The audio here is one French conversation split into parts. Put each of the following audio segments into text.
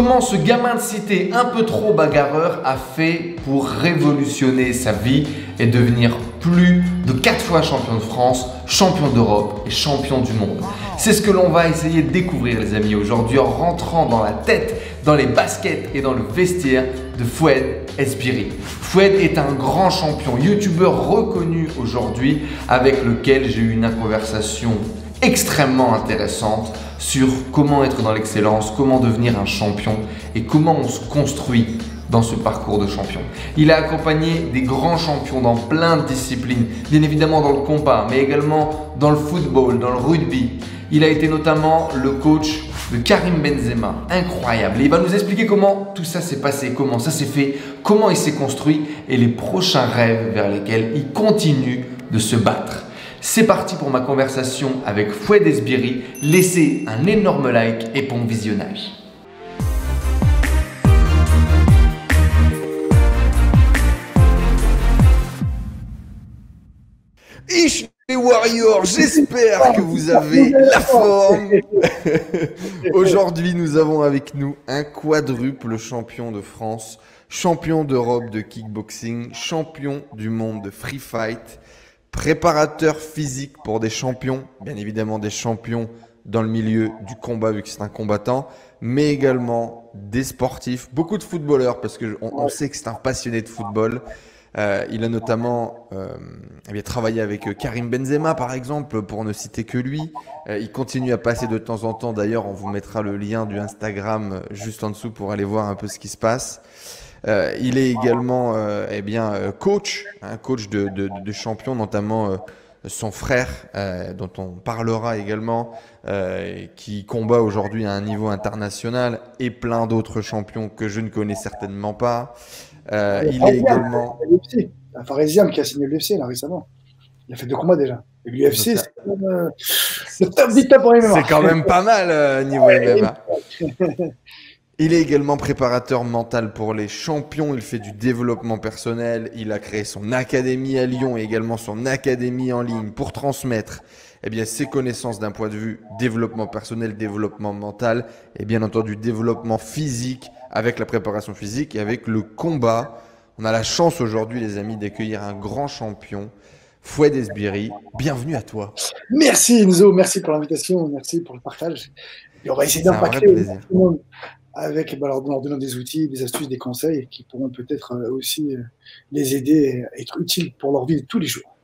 Comment ce gamin de cité un peu trop bagarreur a fait pour révolutionner sa vie et devenir plus de 4 fois champion de France, champion d'Europe et champion du monde. C'est ce que l'on va essayer de découvrir les amis aujourd'hui en rentrant dans la tête, dans les baskets et dans le vestiaire de Fouad Esbiri. Fouad est un grand champion, youtubeur reconnu aujourd'hui avec lequel j'ai eu une conversation extrêmement intéressante sur comment être dans l'excellence, comment devenir un champion et comment on se construit dans ce parcours de champion. Il a accompagné des grands champions dans plein de disciplines, bien évidemment dans le combat, mais également dans le football, dans le rugby. Il a été notamment le coach de Karim Benzema, incroyable. Et il va nous expliquer comment tout ça s'est passé, comment ça s'est fait, comment il s'est construit et les prochains rêves vers lesquels il continue de se battre. C'est parti pour ma conversation avec Fouad Esbiri. Laissez un énorme like et bon visionnage. Les Warriors, j'espère que vous avez la forme. Aujourd'hui, nous avons avec nous un quadruple champion de France, champion d'Europe de kickboxing, champion du monde de free fight, préparateur physique pour des champions, bien évidemment des champions dans le milieu du combat vu que c'est un combattant, mais également des sportifs, beaucoup de footballeurs parce qu'on sait que c'est un passionné de football. Il a notamment travaillé avec Karim Benzema par exemple, pour ne citer que lui. Il continue à passer de temps en temps, d'ailleurs on vous mettra le lien du Instagram juste en dessous pour aller voir un peu ce qui se passe. Il est également coach, coach de champions, notamment son frère dont on parlera également, qui combat aujourd'hui à un niveau international, et plein d'autres champions que je ne connais certainement pas. Il est également un Pharisien qui a signé l'UFC là récemment. Il a fait 2 combats déjà. Et l'UFC, c'est le top du top en MMA. C'est quand même pas mal niveau MMA. Il est également préparateur mental pour les champions. Il fait du développement personnel. Il a créé son académie à Lyon et également son académie en ligne pour transmettre ses connaissances d'un point de vue développement personnel, développement mental et bien entendu développement physique avec la préparation physique et avec le combat. On a la chance aujourd'hui les amis d'accueillir un grand champion, Fouad Esbiri. Bienvenue à toi. Merci Enzo, merci pour l'invitation, merci pour le partage. Et on va essayer d'impacter tout le monde avec leur donnant des outils, des astuces, des conseils qui pourront peut-être aussi les aider à être utiles pour leur vie de tous les jours.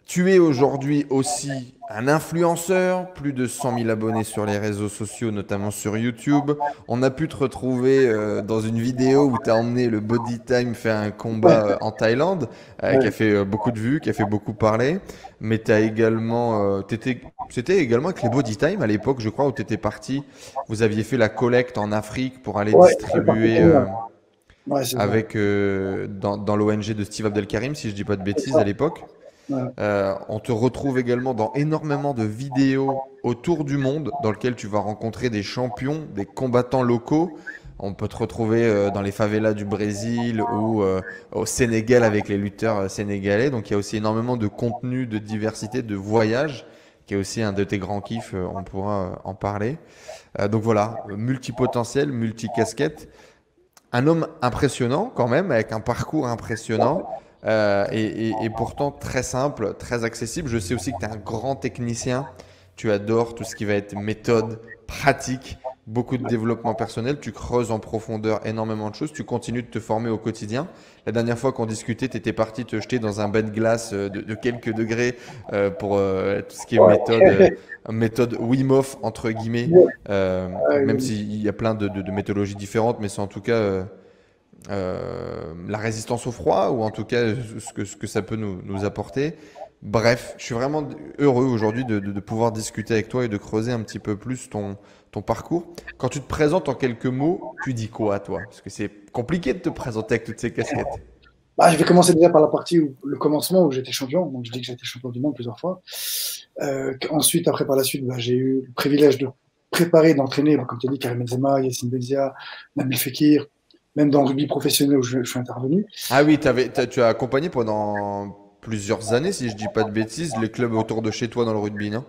Tu es aujourd'hui aussi un influenceur, plus de 100 000 abonnés sur les réseaux sociaux, notamment sur YouTube. On a pu te retrouver dans une vidéo où tu as emmené le Body Time faire un combat en Thaïlande, qui a fait beaucoup de vues, qui a fait beaucoup parler. Mais tu as également, c'était également avec les Body Time à l'époque, je crois, où tu étais parti. Vous aviez fait la collecte en Afrique pour aller distribuer avec dans l'ONG de Steve Abdelkarim, si je dis pas de bêtises à l'époque. On te retrouve également dans énormément de vidéos autour du monde dans lesquelles tu vas rencontrer des champions, des combattants locaux. On peut te retrouver dans les favelas du Brésil ou au Sénégal avec les lutteurs sénégalais. Donc il y a aussi énormément de contenu, de diversité, de voyage, qui est aussi un de tes grands kiffs, on pourra en parler. Donc voilà, multipotentiel, multicasquette. Un homme impressionnant quand même, avec un parcours impressionnant. Et pourtant très simple, très accessible. Je sais aussi que tu es un grand technicien. Tu adores tout ce qui va être méthode, pratique, beaucoup de développement personnel. Tu creuses en profondeur énormément de choses. Tu continues de te former au quotidien. La dernière fois qu'on discutait, tu étais parti te jeter dans un bain de glace de quelques degrés pour tout ce qui est méthode Wim Hof, entre guillemets. Même s'il y a plein de méthodologies différentes, mais c'est en tout cas… la résistance au froid ou en tout cas ce que ça peut nous apporter. Bref, je suis vraiment heureux aujourd'hui de pouvoir discuter avec toi et de creuser un petit peu plus ton parcours. Quand tu te présentes en quelques mots, tu dis quoi toi? Parce que c'est compliqué de te présenter avec toutes ces casquettes. Je vais commencer déjà par la partie le commencement où j'étais champion. Donc je dis que j'étais champion du monde plusieurs fois. Ensuite, après par la suite, j'ai eu le privilège de préparer, d'entraîner, comme tu as dit, Karim Benzema, Yassine Benzia, Nabil Fekir, même dans le rugby professionnel où je suis intervenu. Ah oui, tu as accompagné pendant plusieurs années, si je dis pas de bêtises, les clubs autour de chez toi dans le rugby, non?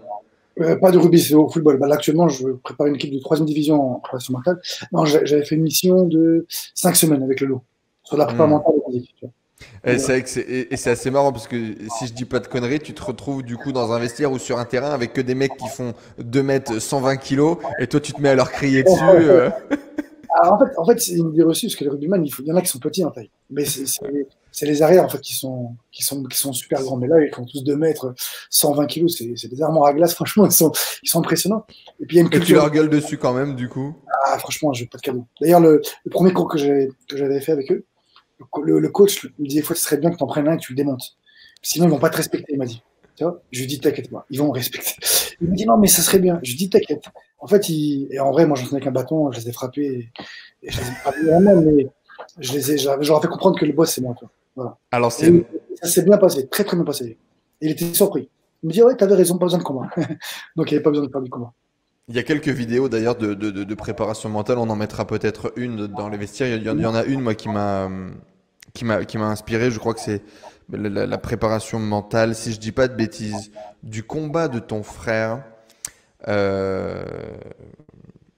Pas de rugby, c'est au football. Bah, là, actuellement, je prépare une équipe de 3e division en préparation mentale. Non, j'avais fait une mission de 5 semaines avec le lot sur la préparation Hmm. mentale et physique. Tu vois. Et Donc, c'est voilà. vrai que et c'est assez marrant parce que si je dis pas de conneries, tu te retrouves du coup dans un vestiaire ou sur un terrain avec que des mecs qui font 2 mètres 120 kilos et toi tu te mets à leur crier dessus. Alors, en fait c'est une idée reçue parce que les rugbyman, il y en a qui sont petits en taille. Mais c'est les arrières en fait qui sont super grands. Mais là, ils font tous 2 mètres, 120 kilos. C'est des armoires à glace, franchement, ils sont impressionnants. Et puis il y a une Et tu culture. leur gueules dessus quand même du coup. Ah, franchement, je n'ai pas de cadeau. D'ailleurs, le premier cours que j'avais fait avec eux, le coach me disait, fois, ce serait bien que tu en prennes un et que tu le démontes. Sinon, ils vont pas te respecter, il m'a dit. Tu vois, je lui dis, t'inquiète pas, ils vont me respecter. Il me dit, non, mais ça serait bien. Je lui dis, t'inquiète. En fait, et en vrai, moi, j'en tenais qu'un bâton, je les ai frappés, et je les ai frappés vraiment, mais j'aurais fait comprendre que le boss, c'est moi, toi. Voilà. À Et l'ancienne. ça s'est bien passé, très, très bien passé. Et il était surpris. Il me dit, ouais, t'avais raison, pas besoin de combat. Donc, il n'y avait pas besoin de faire du combat. Il y a quelques vidéos d'ailleurs de préparation mentale, on en mettra peut-être une dans les vestiaires. Il y en a une moi qui m'a inspiré, je crois que c'est la préparation mentale, si je dis pas de bêtises, du combat de ton frère euh,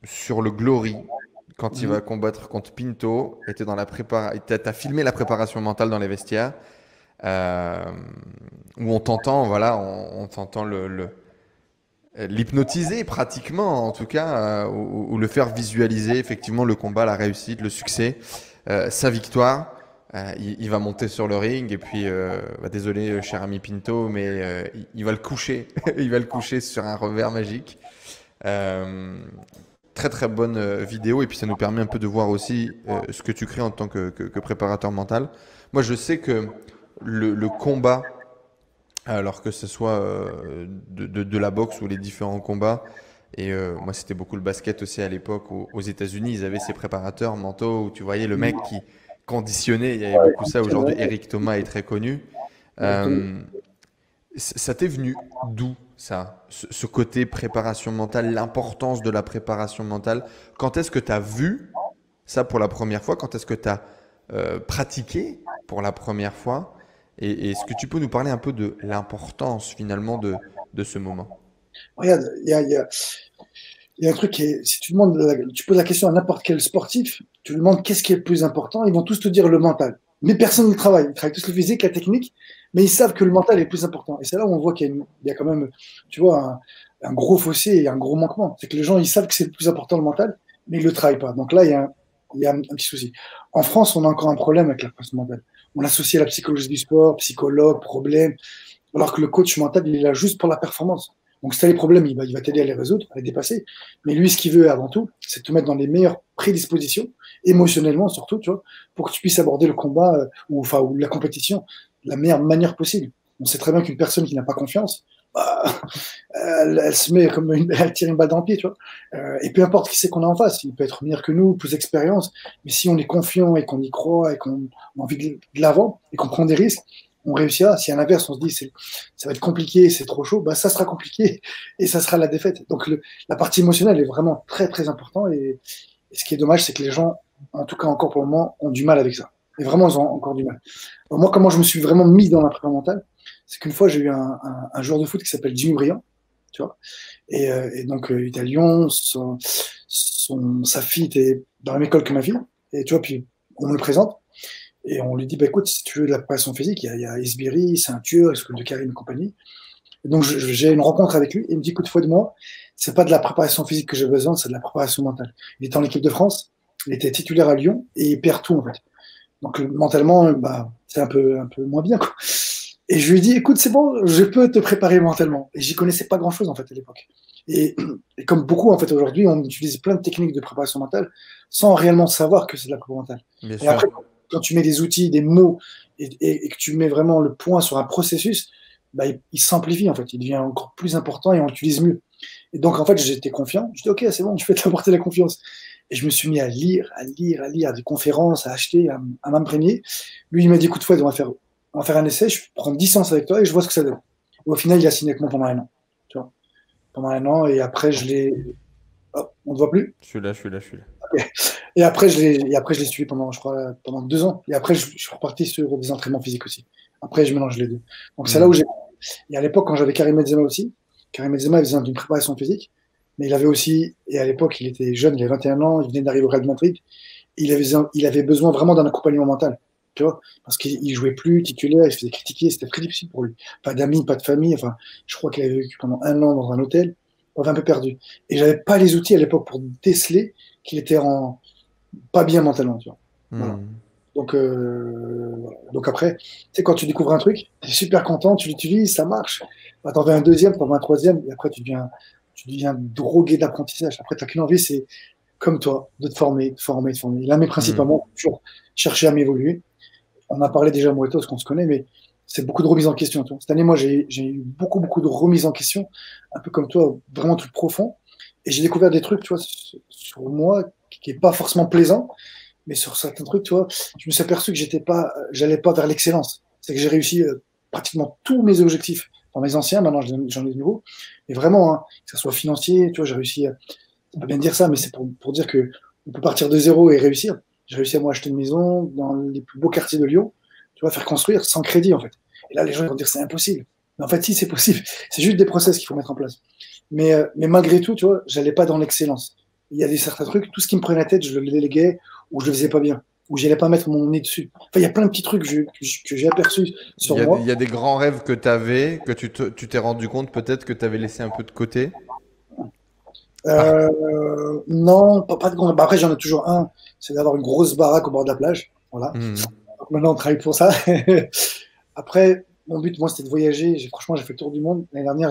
sur le Glory quand il Mhm. va combattre contre Pinto. Et t'as filmé la préparation mentale dans les vestiaires euh, où on t'entend, voilà, on t'entend l'hypnotiser pratiquement, en tout cas, ou le faire visualiser effectivement le combat, la réussite, le succès, sa victoire. Il va monter sur le ring et puis, bah, désolé, cher ami Pinto, mais il va le coucher. Il va le coucher sur un revers magique. Euh, Très très bonne vidéo et puis ça nous permet un peu de voir aussi ce que tu crées en tant que préparateur mental. Moi, je sais que le combat alors que ce soit de la boxe ou les différents combats. Et moi, c'était beaucoup le basket aussi à l'époque. Aux États-Unis, ils avaient ces préparateurs mentaux où tu voyais le mec qui conditionnait. Il y avait Ouais, beaucoup ça. Aujourd'hui, Eric Thomas est très connu. exactement. Euh, Ça t'est venu d'où ça, ce côté préparation mentale, l'importance de la préparation mentale? Quand est-ce que tu as vu ça pour la première fois? Quand est-ce que tu as pratiqué pour la première fois? Et est-ce que tu peux nous parler un peu de l'importance finalement de ce moment? Regarde, il y a un truc si tu demandes, tu poses la question à n'importe quel sportif, tu lui demandes qu'est-ce qui est le plus important, ils vont tous te dire le mental. Mais personne ne travaille. Ils travaillent tous le physique, la technique, mais ils savent que le mental est le plus important. Et c'est là où on voit qu'il y a quand même, tu vois, un gros fossé et un gros manquement. C'est que les gens, ils savent que c'est le plus important le mental, mais ils le travaillent pas. Donc là, il y a un petit souci. En France, on a encore un problème avec la préparation mentale. On associe à la psychologie du sport, psychologue, problème, alors que le coach mental, il est là juste pour la performance. Donc, si tu as les problèmes, il va t'aider à les résoudre, à les dépasser. Mais lui, ce qu'il veut avant tout, c'est te mettre dans les meilleures prédispositions, émotionnellement surtout, tu vois, pour que tu puisses aborder le combat ou la compétition de la meilleure manière possible. On sait très bien qu'une personne qui n'a pas confiance, bah, elle se met elle tire une balle dans le pied, tu vois. Et peu importe qui c'est qu'on a en face, il peut être meilleur que nous, plus d'expérience, mais si on est confiant et qu'on y croit et qu'on a envie de l'avant et qu'on prend des risques, on réussira. Si à l'inverse, on se dit ça va être compliqué, c'est trop chaud, bah ça sera compliqué et ça sera la défaite. Donc la partie émotionnelle est vraiment très très importante et ce qui est dommage, c'est que les gens, en tout cas encore pour le moment, ont du mal avec ça. Et vraiment, ils ont encore du mal. Alors moi, comment je me suis vraiment mis dans la prépa mentale, c'est qu'une fois, j'ai eu un joueur de foot qui s'appelle Jimmy Briand, tu vois, et donc il était à Lyon, sa fille était dans la même école que ma fille, et tu vois, puis on me le présente, et on lui dit, bah écoute, si tu veux de la préparation physique, il y a Esbiri, c'est un tueur, il s'occupe de Karim et compagnie. Et donc j'ai une rencontre avec lui, et il me dit, écoute, foi de moi, c'est pas de la préparation physique que j'ai besoin, c'est de la préparation mentale. Il était en équipe de France, il était titulaire à Lyon, et il perd tout en fait. Donc mentalement, bah, c'est un peu moins bien, quoi. Et je lui ai dit, écoute, c'est bon, je peux te préparer mentalement. Et j'y connaissais pas grand-chose en fait à l'époque. Et, et comme beaucoup en fait aujourd'hui, on utilise plein de techniques de préparation mentale sans réellement savoir que c'est de la préparation mentale. Bien Et sûr. après, quand tu mets des outils, des mots, et que tu mets vraiment le point sur un processus, bah, il s'amplifie en fait, il devient encore plus important et on l'utilise mieux. Et donc en fait, j'étais confiant. Je dis, ok, c'est bon, je vais t'apporter la confiance. Et je me suis mis à lire, à des conférences, à acheter, à m'imprégner. Lui, il m'a dit, écoute, Fouad, on va faire un essai, je prends 10 séances avec toi et je vois ce que ça donne. Et au final, il a signé avec moi pendant un an. Tu vois, pendant un an, et après, je l'ai. Hop, on ne voit plus. Je suis là, je suis là, je suis là. Et après, je l'ai suivi pendant, je crois, pendant 2 ans. Et après, je suis reparti sur des entraînements physiques aussi. Après, je mélange les deux. Donc, c'est là où Hmm. j'ai. Et à l'époque, quand j'avais Karim Benzema aussi, Karim Benzema, il faisait une préparation physique, mais il avait aussi, et à l'époque, il était jeune, il avait 21 ans, il venait d'arriver au Real Madrid, il avait besoin vraiment d'un accompagnement mental, tu vois, parce qu'il jouait plus titulaire, il se faisait critiquer, c'était très difficile pour lui. Pas d'amis, pas de famille, enfin, je crois qu'il avait vécu pendant 1 an dans un hôtel, on avait un peu perdu. Et j'avais pas les outils à l'époque pour déceler qu'il était pas bien mentalement, tu vois. Voilà. Hmm. Donc après, tu sais, quand tu découvres un truc, tu es super content, tu l'utilises, ça marche. Bah, t'en veux un deuxième, t'en veux un troisième, et après tu deviens drogué d'apprentissage. Après, t'as qu'une envie, c'est comme toi, de te former, de former, de former. Là, mais Hmm. principalement, toujours chercher à m'évoluer. On a parlé déjà, moi et toi, ce qu'on se connaît, mais c'est beaucoup de remises en question. Tu vois. Cette année, moi, j'ai eu beaucoup, beaucoup de remises en question, un peu comme toi, vraiment tout profond. Et j'ai découvert des trucs, tu vois, sur moi, qui n'est pas forcément plaisant, mais sur certains trucs, tu vois, je me suis aperçu que j'allais pas vers l'excellence. C'est que j'ai réussi pratiquement tous mes objectifs dans mes anciens, maintenant j'en ai de nouveaux. Et vraiment, hein, que ce soit financier, tu vois, j'ai réussi, on peut bien dire ça, mais c'est pour dire que on peut partir de zéro et réussir. J'ai réussi à moi acheter une maison dans les plus beaux quartiers de Lyon, tu vois, faire construire sans crédit, en fait. Et là, les gens vont dire c'est impossible. Mais en fait, si, c'est possible. C'est juste des process qu'il faut mettre en place. Mais malgré tout, tu vois, j'allais pas dans l'excellence. Il y a certains trucs, tout ce qui me prenait la tête, je le déléguais ou je le faisais pas bien, ou j'allais pas mettre mon nez dessus. Enfin, il y a plein de petits trucs que j'ai aperçus sur Il moi. y a des grands rêves que tu avais, que tu t'es rendu compte peut-être que tu avais laissé un peu de côté. Non, pas de grand. Bah, après, j'en ai toujours un, c'est d'avoir une grosse baraque au bord de la plage. Voilà. Hmm. Donc maintenant, on travaille pour ça. Après, mon but, moi, c'était de voyager. Franchement, j'ai fait le tour du monde. L'année dernière,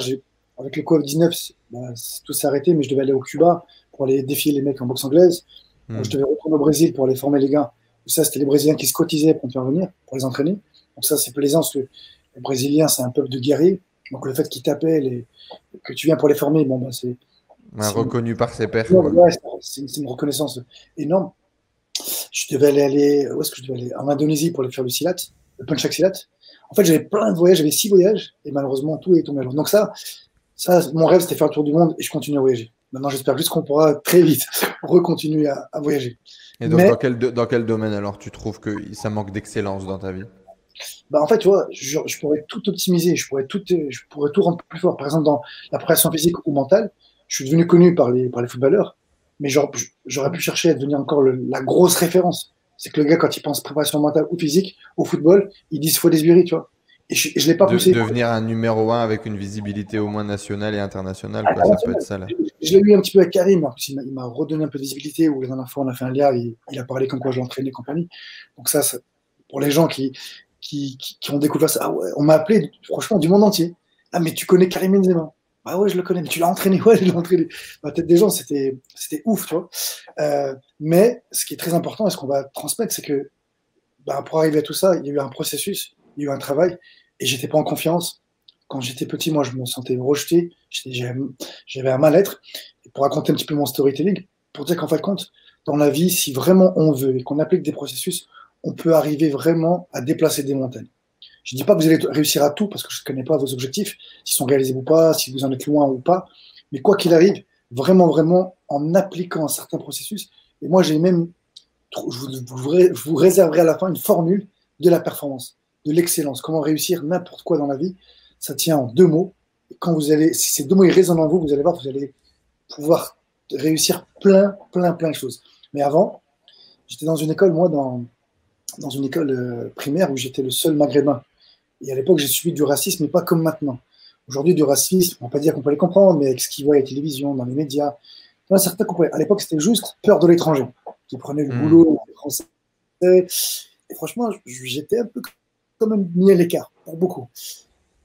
avec le Covid-19, bah, tout s'est arrêté, mais je devais aller au Cuba pour aller défier les mecs en boxe anglaise. Je Hmm. devais retourner au Brésil pour aller former les gars. Ça, c'était les Brésiliens qui se cotisaient pour me faire venir, pour les entraîner. Donc ça, c'est plaisant, parce que les Brésiliens, c'est un peuple de guerriers. Donc le fait qu'ils t'appellent et que tu viens pour les former, bon, ben, Ouais, c'est une, reconnu par ses pairs, quoi. ouais, c'est une reconnaissance énorme. Je devais aller, où est-ce que je devais aller? En Indonésie pour aller faire le silat, le punchak silat. En fait, j'avais plein de voyages, j'avais 6 voyages, et malheureusement, tout est tombé à l'eau. Donc ça, mon rêve, c'était faire le tour du monde, et je continue à voyager. Maintenant, j'espère juste qu'on pourra très vite recontinuer à voyager. Et donc, Mais, dans quel domaine alors tu trouves que ça manque d'excellence dans ta vie? bah, en fait, tu vois, je pourrais tout optimiser, je pourrais tout rendre plus fort. Par exemple, dans la préparation physique ou mentale, je suis devenu connu par les footballeurs, mais j'aurais pu chercher à devenir encore la grosse référence. C'est que le gars, quand il pense préparation mentale ou physique, au football, il dit faut des sbires, tu vois. Et je l'ai pas poussé. Devenir un numéro un avec une visibilité au moins nationale et internationale, quoi. Ça peut être International. ça, là. Je l'ai eu un petit peu avec Karim, en plus, il m'a redonné un peu de visibilité, où la dernière fois, on a fait un live, il a parlé comme quoi je l'entraînais et compagnie. Donc pour les gens qui ont découvert ça, ah ouais, on m'a appelé, franchement, du monde entier. Ah, mais tu connais Karim Benzema? Ah ouais, je le connais, mais tu l'as entraîné? Ouais, je l'ai entraîné. Dans la tête des gens, c'était ouf, tu vois. Mais ce qui est très important et ce qu'on va transmettre, c'est que bah, pour arriver à tout ça, il y a eu un processus, il y a eu un travail, et j'étais pas en confiance. Quand j'étais petit, moi, je me sentais rejeté, j'avais un mal-être. Et pour raconter un petit peu mon storytelling, pour dire qu'en fin de compte, dans la vie, si vraiment on veut et qu'on applique des processus, on peut arriver vraiment à déplacer des montagnes. Je ne dis pas que vous allez réussir à tout parce que je ne connais pas vos objectifs, s'ils sont réalisés ou pas, si vous en êtes loin ou pas. Mais quoi qu'il arrive, vraiment, vraiment, en appliquant un certain processus, et moi j'ai même, je vous réserverai à la fin une formule de la performance, de l'excellence. Comment réussir n'importe quoi dans la vie, ça tient en 2 mots. Et quand vous allez, si ces 2 mots ils résonnent en vous, vous allez voir, vous allez pouvoir réussir plein, plein, plein de choses. Mais avant, j'étais dans une école, moi, dans une école primaire où j'étais le seul maghrébin. Et à l'époque, j'ai subi du racisme, mais pas comme maintenant. Aujourd'hui, du racisme, on ne va pas dire qu'on peut les comprendre, mais avec ce qu'ils voient à la télévision, dans les médias, il y en a certains qu'on à l'époque, c'était juste peur de l'étranger, qui prenait le Hmm. boulot des Français. Et franchement, j'étais un peu quand même mis à l'écart, pour beaucoup.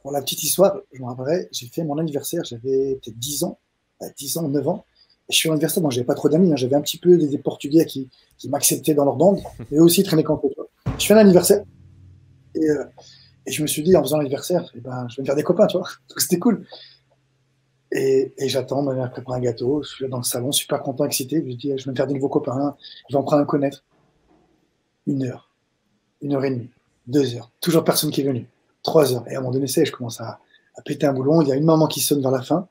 Pour la petite histoire, je me rappellerai, j'ai fait mon anniversaire, j'avais peut-être 10 ans, 10 ans, 9 ans. Et je suis à l'anniversaire, donc j'avais pas trop d'amis, hein, j'avais un petit peu des Portugais qui m'acceptaient dans leur bande, mais eux aussi traînaient contre eux. Je fais un anniversaire, et, euh, et je me suis dit, en faisant l'anniversaire, eh ben, je vais me faire des copains, tu vois. Donc c'était cool. Et j'attends, ma mère prépare un gâteau, je suis là dans le salon, super content, excité. Je me dis, je vais me faire des nouveaux copains, je vais en prendre un connaître. 1 heure, 1 heure et demie, 2 heures, toujours personne qui est venu. 3 heures. Et à un moment donné, je commence à péter un boulon. Il y a une maman qui sonne vers la fin,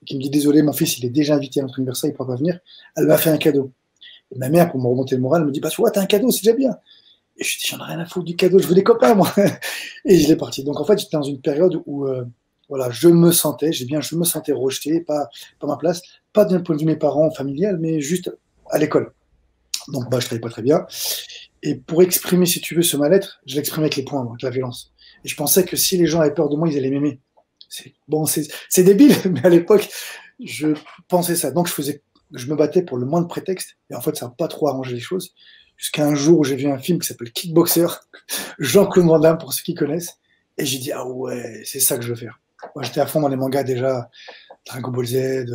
qui me dit, désolé, mon fils, il est déjà invité à notre anniversaire, il ne pourra pas venir. Elle m'a fait un cadeau. Et ma mère, pour me remonter le moral, me dit, bah, tu vois, t'as un cadeau, c'est déjà bien. Et je dis, j'en ai rien à foutre du cadeau, je veux des copains, moi. Et je l'ai parti. Donc, en fait, j'étais dans une période où voilà, je me sentais, je me sentais rejeté, pas ma place, pas d'un point de vue de mes parents, familial, mais juste à l'école. Donc, bah, je travaillais pas très bien. Et pour exprimer, si tu veux, ce mal-être, je l'exprimais avec les poings, moi, avec la violence. Et je pensais que si les gens avaient peur de moi, ils allaient m'aimer. Bon, c'est débile, mais à l'époque, je pensais ça. Donc, je me battais pour le moins de prétextes. Et en fait, ça n'a pas trop arrangé les choses. Jusqu'à un jour où j'ai vu un film qui s'appelle Kickboxer, Jean-Claude Van Damme, pour ceux qui connaissent. Et j'ai dit, ah ouais, c'est ça que je veux faire. Moi, j'étais à fond dans les mangas déjà, Dragon Ball Z,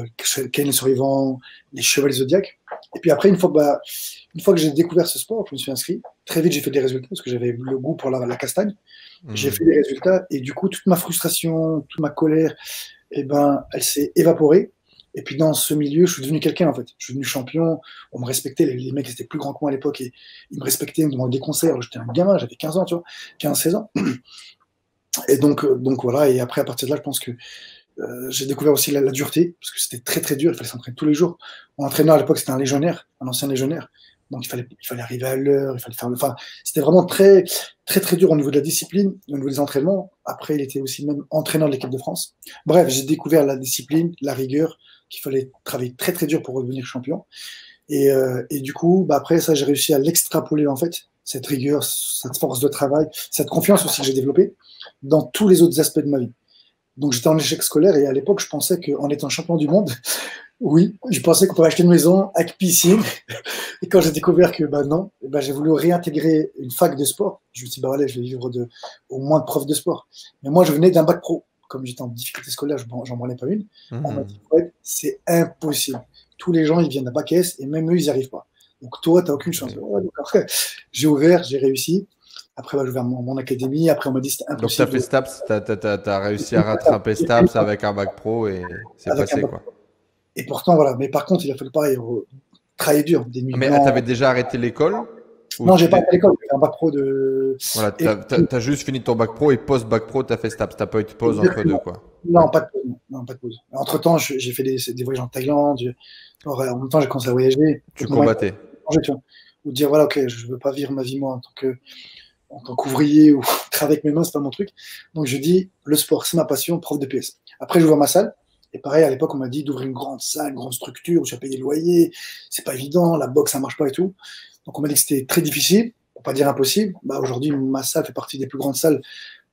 Ken le Survivant, les Chevaliers Zodiac. Et puis après, une fois que j'ai découvert ce sport, je me suis inscrit. Très vite, j'ai fait des résultats parce que j'avais le goût pour la castagne. J'ai fait des résultats et du coup, toute ma frustration, toute ma colère, eh ben, elle s'est évaporée. Et puis dans ce milieu, je suis devenu quelqu'un en fait. Je suis devenu champion. On me respectait. Les mecs étaient plus grands que moi à l'époque et ils me respectaient, ils me demandaient des conseils. J'étais un gamin, j'avais 15 ans, tu vois, 15-16 ans. Et donc voilà. Et après, à partir de là, je pense que j'ai découvert aussi la dureté, parce que c'était très très dur, il fallait s'entraîner tous les jours. Mon entraîneur à l'époque, c'était un légionnaire, un ancien légionnaire. Donc il fallait arriver à l'heure, il fallait faire enfin, c'était vraiment très, très très dur au niveau de la discipline, au niveau des entraînements. Après, il était aussi même entraîneur de l'équipe de France. Bref, j'ai découvert la discipline, la rigueur, qu'il fallait travailler très très dur pour redevenir champion. Et du coup, bah après ça, j'ai réussi à l'extrapoler en fait, cette rigueur, cette force de travail, cette confiance aussi que j'ai développée dans tous les autres aspects de ma vie. Donc j'étais en échec scolaire et à l'époque, je pensais qu'en étant champion du monde, oui, je pensais qu'on pouvait acheter une maison avec piscine. Et quand j'ai découvert que bah non, bah, j'ai voulu réintégrer une fac de sport. Je me suis dit, bah allez, je vais vivre au moins de prof de sport. Mais moi, je venais d'un bac pro. Comme j'étais en difficulté scolaire, j'en prenais pas une. On m'a dit, ouais, c'est impossible. Tous les gens, ils viennent d'un bac S et même eux, ils n'y arrivent pas. Donc toi, tu n'as aucune chance. Ouais, donc après, j'ai ouvert, j'ai réussi. Après, j'ai ouvert mon académie. Après, on m'a dit c'était Donc, tu as impossible. fait STAPS, tu as réussi à rattraper STAPS avec un bac pro et c'est passé, quoi. Et pourtant, voilà. Mais par contre, il a fallu pareil, travailler dur, des nuits Mais tu blanches. avais déjà arrêté l'école? Non, j'ai pas fait l'école, j'ai fait un bac pro de. Voilà, tu as juste fini ton bac pro et post-bac pro, tu as fait STAPS. Tu n'as pas eu de pause entre deux, quoi. Non, pas de pause. Non, pas de pause. Entre-temps, j'ai fait des voyages en Thaïlande. En même temps, j'ai commencé à voyager. Tu combattais. Tu vois, ou dire, voilà, ok, je veux pas vivre ma vie, moi, en tant qu'ouvrier ou travailler avec mes mains, c'est pas mon truc. Donc, je dis, le sport, c'est ma passion, prof de PS. Après, j'ouvre ma salle. Et pareil, à l'époque, on m'a dit d'ouvrir une grande salle, une grande structure, où tu vas payer le loyer. C'est pas évident, la boxe, ça marche pas et tout. Donc, on m'a dit que c'était très difficile, pour pas dire impossible. Bah, aujourd'hui, ma salle fait partie des plus grandes salles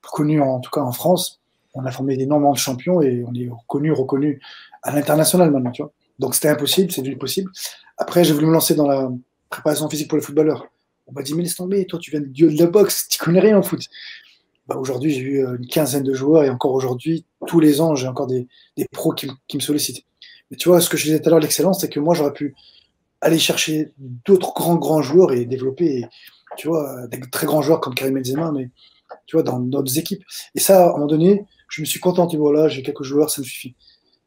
connues, en tout cas en France. On a formé d'énormément de champions et on est reconnu à l'international maintenant, tu vois. Donc, c'était impossible, c'est devenu possible. Après, j'ai voulu me lancer dans la préparation physique pour les footballeurs. On m'a dit, mais laisse tomber, toi, tu viens du de la boxe, tu connais rien au foot. Bah, aujourd'hui, j'ai eu une quinzaine de joueurs et encore aujourd'hui, tous les ans, j'ai encore des pros qui me sollicitent. Mais tu vois, ce que je disais tout à l'heure, l'excellence, c'est que moi, j'aurais pu aller chercher d'autres grands joueurs et développer, tu vois, des très grands joueurs comme Karim Benzema, mais tu vois, dans d'autres équipes. Et ça, à un moment donné, je me suis contenté, voilà, j'ai quelques joueurs, ça me suffit.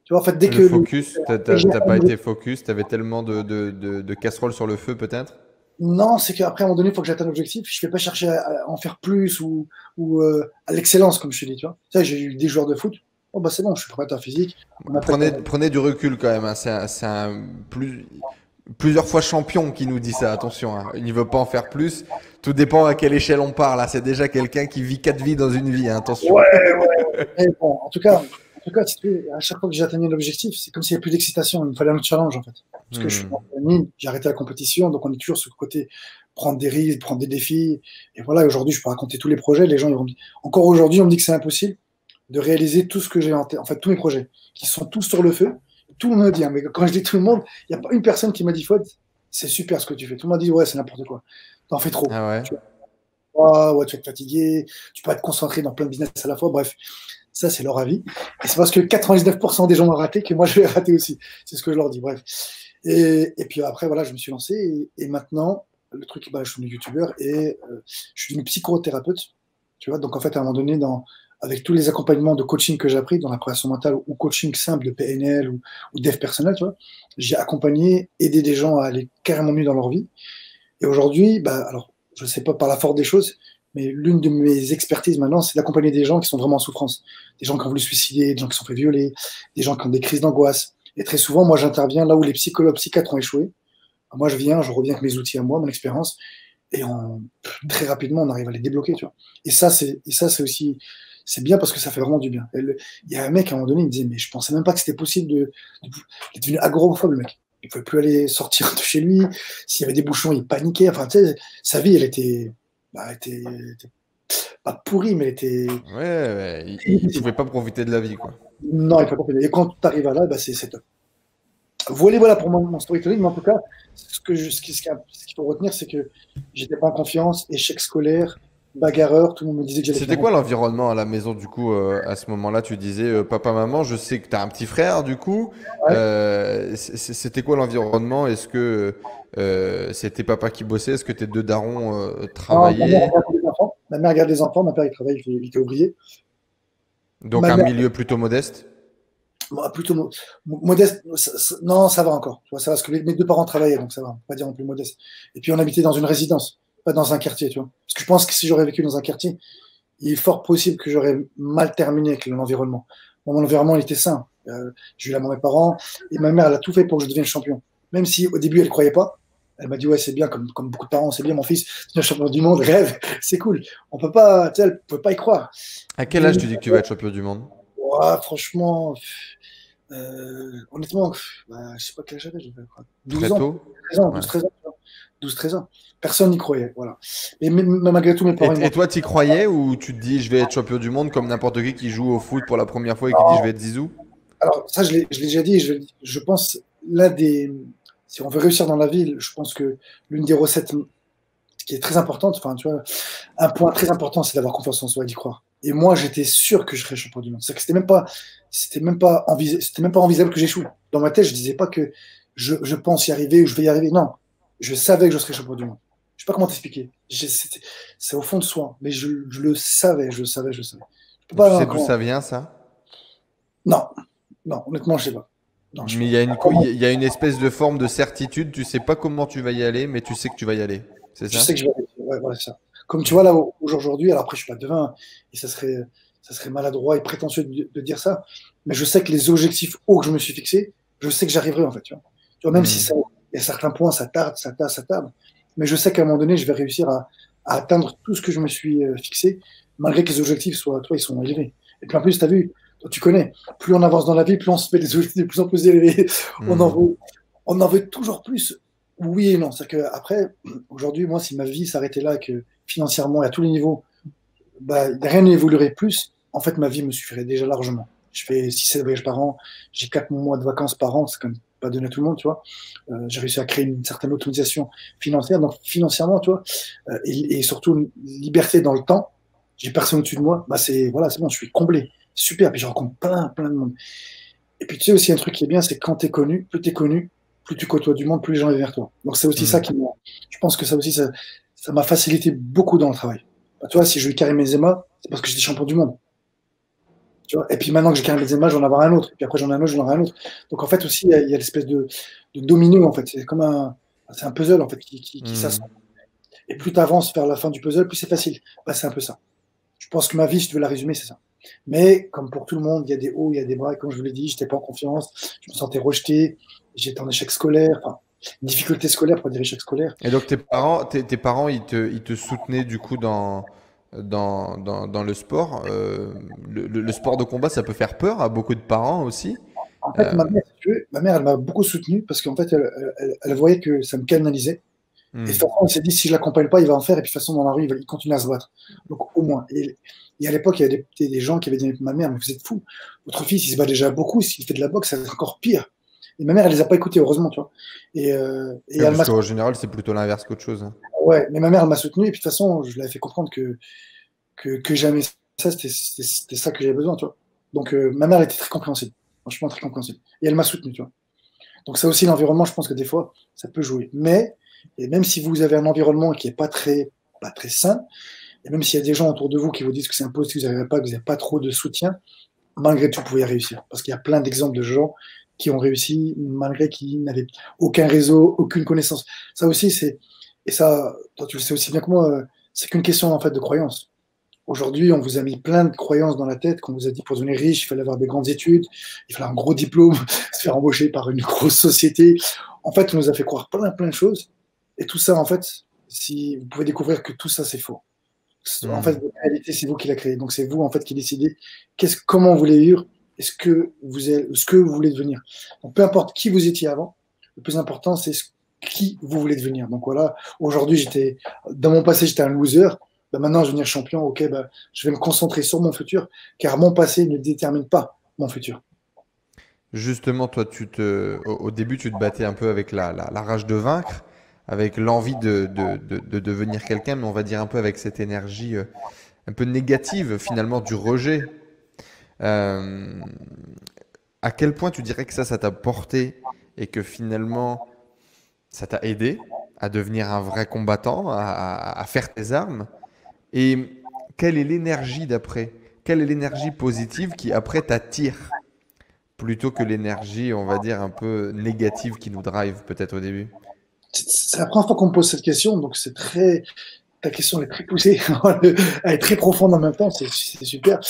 Tu vois, en fait, dès que. Le focus, t'as pas été focus, tu avais tellement de casseroles sur le feu, peut-être? Non, c'est qu'après, à un moment donné, il faut que j'atteigne l'objectif. Je ne vais pas chercher à en faire plus ou à l'excellence, comme je te dis, tu vois. Ça, j'ai eu des joueurs de foot. Oh, bah, c'est bon, je suis préparateur physique. Prenez du recul quand même, hein. C'est plusieurs fois champion qui nous dit ça, attention, hein. Il ne veut pas en faire plus. Tout dépend à quelle échelle on parle, hein. C'est déjà quelqu'un qui vit 4 vies dans une vie, hein. Attention. Ouais. Mais bon, en tout cas, si tu veux, à chaque fois que j'atteignais l'objectif, c'est comme s'il n'y avait plus d'excitation. Il me fallait un challenge, en fait. Parce que je suis en mine, j'ai arrêté la compétition, donc on est toujours sur le côté prendre des risques, prendre des défis. Et voilà, aujourd'hui, je peux raconter tous les projets. Les gens, ils vont me dire, encore aujourd'hui, on me dit que c'est impossible de réaliser tout ce que j'ai en tête, en fait, tous mes projets, qui sont tous sur le feu. Tout le monde me dit, hein, mais quand je dis tout le monde, il n'y a pas une personne qui m'a dit, Fouad, c'est super ce que tu fais. Tout le monde dit, ouais, c'est n'importe quoi. T'en fais trop. Ah ouais. Ouais, tu vas te fatiguer, tu peux être concentré dans plein de business à la fois. Bref, ça, c'est leur avis. Et c'est parce que 99% des gens ont raté que moi, je vais rater aussi. C'est ce que je leur dis. Bref. Et puis après, voilà, je me suis lancé. Et maintenant, le truc, bah, je suis devenu youtubeur et je suis devenu psychothérapeute. Tu vois, donc en fait, à un moment donné, avec tous les accompagnements de coaching que j'ai appris dans la préparation mentale ou coaching simple de PNL ou dev personnel, tu vois, j'ai accompagné, aidé des gens à aller carrément mieux dans leur vie. Et aujourd'hui, bah, alors, je ne sais pas par la force des choses, mais l'une de mes expertises maintenant, c'est d'accompagner des gens qui sont vraiment en souffrance. Des gens qui ont voulu se suicider, des gens qui se sont fait violer, des gens qui ont des crises d'angoisse. Et très souvent, moi, j'interviens là où les psychologues, psychiatres ont échoué. Moi, je reviens avec mes outils à moi, mon expérience, et très rapidement, on arrive à les débloquer, tu vois. Et ça, c'est aussi, c'est bien parce que ça fait vraiment du bien. Il y a un mec, à un moment donné, il me disait, mais je pensais même pas que c'était possible il est devenu agoraphobe, le mec. Il pouvait plus aller sortir de chez lui. S'il y avait des bouchons, il paniquait. Enfin, tu sais, sa vie, elle était pas pourrie, mais elle était. Ouais, ouais, il pouvait pas profiter de la vie, quoi. Non, il faut pas. Et quand tu arrives à là, bah, c'est top. Voilà pour mon storytelling, mais en tout cas, ce qu'il faut retenir, c'est que j'étais pas en confiance, échec scolaire, bagarreur, tout le monde me disait que j'allais C'était finir quoi l'environnement à la maison, du coup, à ce moment-là? Tu disais, papa, maman, je sais que tu as un petit frère, du coup. Ouais. C'était quoi l'environnement? Est-ce que c'était papa qui bossait? Est-ce que tes deux darons Non, ma mère travaillaient? regarde les enfants. Ma mère regarde les enfants, mon père il travaille, il était ouvrier. Donc Ma un mère, milieu plutôt modeste? moi, plutôt modeste, non, ça va encore. Tu vois, ça va, parce que mes deux parents travaillaient, donc ça va, on peut pas dire non plus modeste. Et puis on habitait dans une résidence, pas dans un quartier, tu vois. Parce que je pense que si j'aurais vécu dans un quartier, il est fort possible que j'aurais mal terminé avec l'environnement. Bon, mon environnement, il était sain. J'ai eu la main de mes parents, et ma mère, elle a tout fait pour que je devienne champion. Même si au début, elle ne croyait pas. Elle m'a dit, ouais, c'est bien, comme beaucoup de parents, c'est bien, mon fils, devenir champion du monde, rêve, c'est cool. On peut pas, tu sais, elle ne peut pas y croire. À quel âge Mais, tu dis que tu vas être champion du monde? ouais, franchement, honnêtement, je sais pas quel âge j'avais, 12 Très ans, tôt? 13 ans, Ouais. 12-13 ans, tu vois. 12-13 ans. Personne n'y croyait, voilà. Et malgré tout, mes parents, ils Et m'ont. toi, t'y croyais ou tu te dis je vais être champion du monde comme n'importe qui joue au foot pour la première fois et qui dit je vais être Zizou? Alors, ça, je l'ai déjà dit, je pense, si on veut réussir dans la vie, je pense que l'une des recettes qui est très importante, enfin, tu vois, un point très important, c'est d'avoir confiance en soi et d'y croire. Et moi, j'étais sûr que je serais champion du monde. C'est que c'était même pas envisageable que j'échoue. Dans ma tête, je disais pas que je pense y arriver ou je vais y arriver. Non, je savais que je serais champion du monde. Je sais pas comment t'expliquer. C'est au fond de soi, mais je le savais, je le savais, je le savais. Je peux Et tu pas, sais d'où ça vient, ça? non, non, honnêtement, je sais pas. Non, je sais Mais pas. il y a une espèce de forme de certitude, tu sais pas comment tu vas y aller, mais tu sais que tu vas y aller. C'est Je sais ça? que je vais réussir. Ouais, voilà, c'est ça. Comme tu vois là aujourd'hui, alors après je suis pas devin et ça serait maladroit et prétentieux de dire ça, mais je sais que les objectifs hauts que je me suis fixés, je sais que j'arriverai en fait. Tu vois, même si Hmm. il y a certains points, ça tarde, ça tarde, ça tarde, mais je sais qu'à un moment donné, je vais réussir à atteindre tout ce que je me suis fixé, malgré que les objectifs soient, toi, ils sont élevés. Et puis en plus, tu as vu, toi, tu connais, plus on avance dans la vie, plus on se met des objectifs de plus en plus élevés. On en Hmm. veut, on en veut toujours plus. Oui et non. C'est-à-dire qu'après, aujourd'hui, moi, si ma vie s'arrêtait là, que financièrement et à tous les niveaux, bah, rien n'évoluerait plus, en fait, ma vie me suffirait déjà largement. Je fais 6-7 voyages par an, j'ai 4 mois de vacances par an, c'est quand même pas donné à tout le monde, tu vois. J'ai réussi à créer une certaine autonomisation financière, donc financièrement, tu vois, et surtout une liberté dans le temps. J'ai personne au-dessus de moi, bah c'est voilà, c'est bon, je suis comblé, super. Puis je rencontre plein, plein de monde. Et puis tu sais aussi un truc qui est bien, c'est que quand t'es connu, plus tu côtoies du monde, plus les gens viennent vers toi. Donc c'est aussi ça Hmm. qui m'a, je pense que ça aussi, ça m'a facilité beaucoup dans le travail. Bah, tu vois, si je joue Karim Benzema, c'est parce que j'étais champion du monde. Tu vois. Et puis maintenant que j'ai Karim Benzema, j'en ai avoir un autre. Et puis après j'en ai un autre, j'en aurai un autre. Donc en fait aussi, il y a l'espèce de domino en fait. C'est un puzzle en fait qui Hmm. s'assemble. Et plus tu avances vers la fin du puzzle, plus c'est facile. Bah, c'est un peu ça. Je pense que ma vie, si tu veux la résumer, c'est ça. Mais comme pour tout le monde, il y a des hauts, il y a des bas. Et comme je vous l'ai dit, j'étais pas en confiance, je me sentais rejeté, j'étais en échec scolaire, enfin, difficulté scolaire pour dire échec scolaire. Et donc tes parents, ils te soutenaient du coup dans le sport. Le sport de combat, ça peut faire peur à beaucoup de parents aussi. En fait, Euh, ma mère, elle m'a beaucoup soutenu parce qu'en fait, elle voyait que ça me canalisait. Et de toute hmm. façon, elle s'est dit, si je l'accompagne pas, il va en faire. Et puis de toute façon, dans la rue, il continue à se battre. Donc au moins. Et à l'époque, il y avait des gens qui avaient dit, ma mère, mais vous êtes fou. Votre fils, il se bat déjà beaucoup. S'il fait de la boxe, ça va être encore pire. Et ma mère, elle les a pas écoutés, heureusement, tu vois. Et Ouais, elle parce m'a qu'en général, c'est plutôt l'inverse qu'autre chose, hein. Ouais, mais ma mère, elle m'a soutenu, et puis de toute façon, je l'avais fait comprendre que jamais ça, c'était ça que j'avais besoin, tu vois. Donc, ma mère était très compréhensible, franchement très compréhensible. Et elle m'a soutenu, tu vois. Donc, ça aussi, l'environnement, je pense que des fois, ça peut jouer. Mais, et même si vous avez un environnement qui est pas très sain, et même s'il y a des gens autour de vous qui vous disent que c'est impossible, que vous n'arrivez pas, que vous n'avez pas trop de soutien, malgré tout, vous pouvez réussir. Parce qu'il y a plein d'exemples de gens qui ont réussi malgré qu'ils n'avaient aucun réseau, aucune connaissance. Ça aussi, et ça, toi, tu le sais aussi bien que moi, c'est qu'une question en fait de croyance. Aujourd'hui, on vous a mis plein de croyances dans la tête, qu'on vous a dit pour devenir riche, il fallait avoir des grandes études, il fallait un gros diplôme, se faire embaucher par une grosse société. En fait, on nous a fait croire plein, plein de choses. Et tout ça, en fait, si vous pouvez découvrir que tout ça, c'est faux. En fait, Hmm. votre réalité, c'est vous qui la créez. Donc, c'est vous, en fait, qui décidez comment vous voulez vivre et ce que vous voulez devenir. Donc, peu importe qui vous étiez avant, le plus important, c'est qui vous voulez devenir. Donc, voilà, aujourd'hui, dans mon passé, j'étais un loser. Ben, maintenant, je vais devenir champion. Ok, ben, je vais me concentrer sur mon futur, car mon passé ne détermine pas mon futur. Justement, toi, au début, tu te battais un peu avec la rage de vaincre, avec l'envie de devenir quelqu'un, mais on va dire un peu avec cette énergie un peu négative, finalement, du rejet. Euh, à quel point tu dirais que ça t'a porté et que finalement, ça t'a aidé à devenir un vrai combattant, à faire tes armes? Et quelle est l'énergie d'après? Quelle est l'énergie positive qui après t'attire plutôt que l'énergie, on va dire, un peu négative qui nous drive peut-être au début? C'est la première fois qu'on me pose cette question, donc ta question est très poussée, elle est très profonde en même temps, c'est super.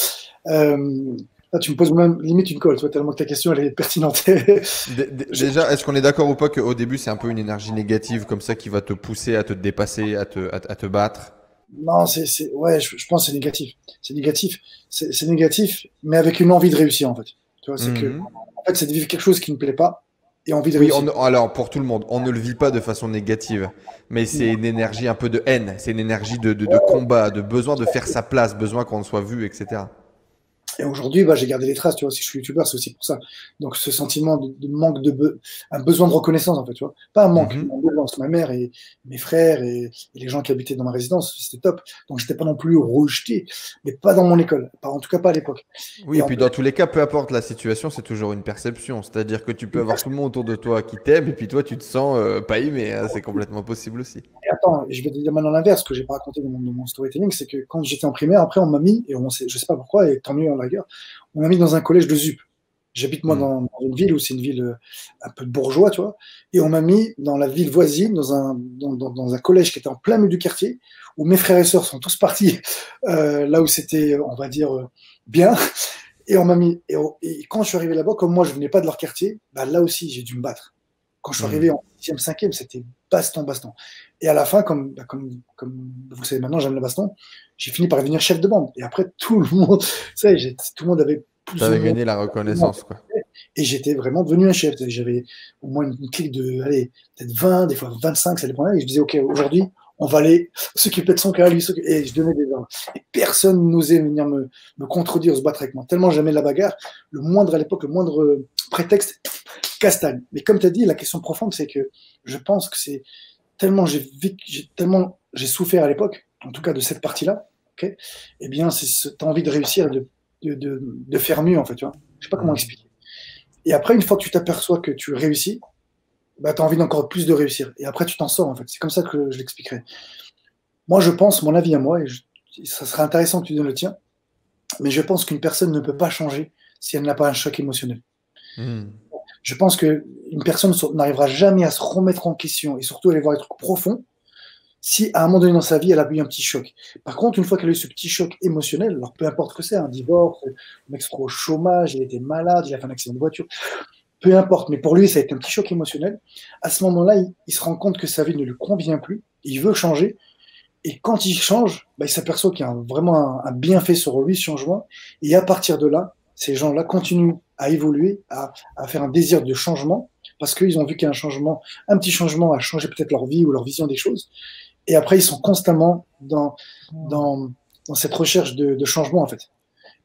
Là, tu me poses même limite une colle, toi, tellement que ta question elle est pertinente. Je- Déjà, est-ce qu'on est d'accord ou pas qu'au début, c'est un peu une énergie négative comme ça qui va te pousser à te dépasser, à te battre? non, ouais, je pense que c'est négatif. C'est négatif. C'est négatif, mais avec une envie de réussir, en fait. Tu vois, Mhm. en fait, c'est de vivre quelque chose qui ne plaît pas et envie de Oui, réussir. alors pour tout le monde, on ne le vit pas de façon négative, mais c'est une énergie un peu de haine, c'est une énergie de combat, de besoin de faire sa place, besoin qu'on soit vu, etc. Et aujourd'hui, bah, j'ai gardé les traces, tu vois, si je suis youtubeur, c'est aussi pour ça. Donc, ce sentiment de manque un besoin de reconnaissance, en fait, tu vois. Pas un manque, mais Mhm. un besoin. Ma mère et mes frères et les gens qui habitaient dans ma résidence, c'était top. Donc, j'étais pas non plus rejeté, mais pas dans mon école. En tout cas, pas à l'époque. Oui, Et et en puis plus, dans tous les cas, peu importe la situation, c'est toujours une perception. C'est-à-dire que tu peux avoir tout le monde autour de toi qui t'aime, et puis toi, tu te sens pas aimé, hein. C'est complètement possible aussi. et attends, je vais te dire maintenant l'inverse, ce que j'ai pas raconté dans mon storytelling, c'est que quand j'étais en primaire, après, on m'a mis, je sais pas pourquoi, et tant mieux en la guerre, on m'a mis dans un collège de ZUP. J'habite moi Hmm. dans une ville où c'est une ville un peu bourgeois, tu vois, et on m'a mis dans la ville voisine, dans un collège qui était en plein milieu du quartier, où mes frères et sœurs sont tous partis là où c'était, on va dire, bien, et on m'a mis, et quand je suis arrivé là-bas, comme moi je venais pas de leur quartier, bah, là aussi j'ai dû me battre. Quand je suis arrivé Hmm. en 6e, 5e, c'était baston, baston. Et à la fin, comme vous le savez maintenant, j'aime le baston, j'ai fini par devenir chef de bande. Et après, tout le monde, tout le monde avait plus ou T'avais moins. gagné la reconnaissance, quoi. Et j'étais vraiment devenu un chef. J'avais au moins une clique de, allez, peut-être 20, des fois 25, ça dépendait. Et je disais, OK, aujourd'hui, on va aller s'occuper de son cas, lui, et je donnais des ordres. Et personne n'osait venir me contredire, se battre avec moi. Tellement j'aimais la bagarre, à l'époque, le moindre prétexte, castagne. Mais comme tu as dit, la question profonde, c'est que je pense que c'est tellement j'ai souffert à l'époque, en tout cas de cette partie-là, ok, eh bien, c'est cette envie de réussir, de faire mieux, en fait, tu vois. Je sais pas comment Hmm. expliquer. Et après, une fois que tu t'aperçois que tu réussis, bah, tu as envie d'encore plus de réussir. Et après, tu t'en sors, en fait. C'est comme ça que je l'expliquerai. Moi, je pense, mon avis à moi, ça serait intéressant que tu donnes le tien, mais je pense qu'une personne ne peut pas changer si elle n'a pas un choc émotionnel. Hmm. Je pense qu'une personne n'arrivera jamais à se remettre en question et surtout à aller voir des trucs profonds si à un moment donné dans sa vie, elle a eu un petit choc. Par contre, une fois qu'elle a eu ce petit choc émotionnel, alors peu importe ce que c'est, un divorce, le mec se trouve au chômage, il était malade, il a fait un accident de voiture, peu importe, mais pour lui, ça a été un petit choc émotionnel. À ce moment-là, il se rend compte que sa vie ne lui convient plus, il veut changer, et quand il change, bah, il s'aperçoit qu'il y a vraiment un bienfait sur lui, ce changement, et à partir de là, ces gens-là continuent à évoluer, à faire un désir de changement, parce qu'ils ont vu qu'il y a un changement, un petit changement a changé peut-être leur vie ou leur vision des choses, et après, ils sont constamment dans, dans cette recherche de changement, en fait.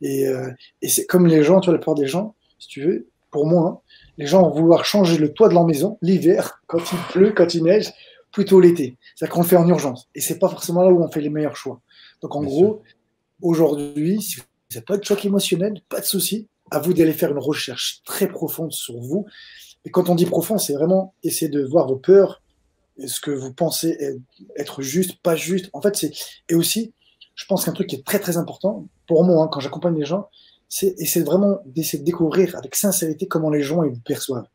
Et, euh, et c'est comme les gens, tu vois, la plupart des gens, si tu veux, pour moi, hein, les gens vont vouloir changer le toit de leur maison l'hiver, quand il pleut, quand il neige, plutôt l'été. C'est-à-dire qu'on le fait en urgence. Et c'est pas forcément là où on fait les meilleurs choix. Donc en Bien sûr. gros, aujourd'hui, si vous n'avez pas de choc émotionnel, pas de souci, à vous d'aller faire une recherche très profonde sur vous. Et quand on dit profond, c'est vraiment essayer de voir vos peurs, ce que vous pensez être juste, pas juste. En fait, et aussi, je pense qu'un truc qui est très très important pour moi, hein, quand j'accompagne les gens, c'est vraiment d'essayer de découvrir avec sincérité comment les gens ils vous perçoivent.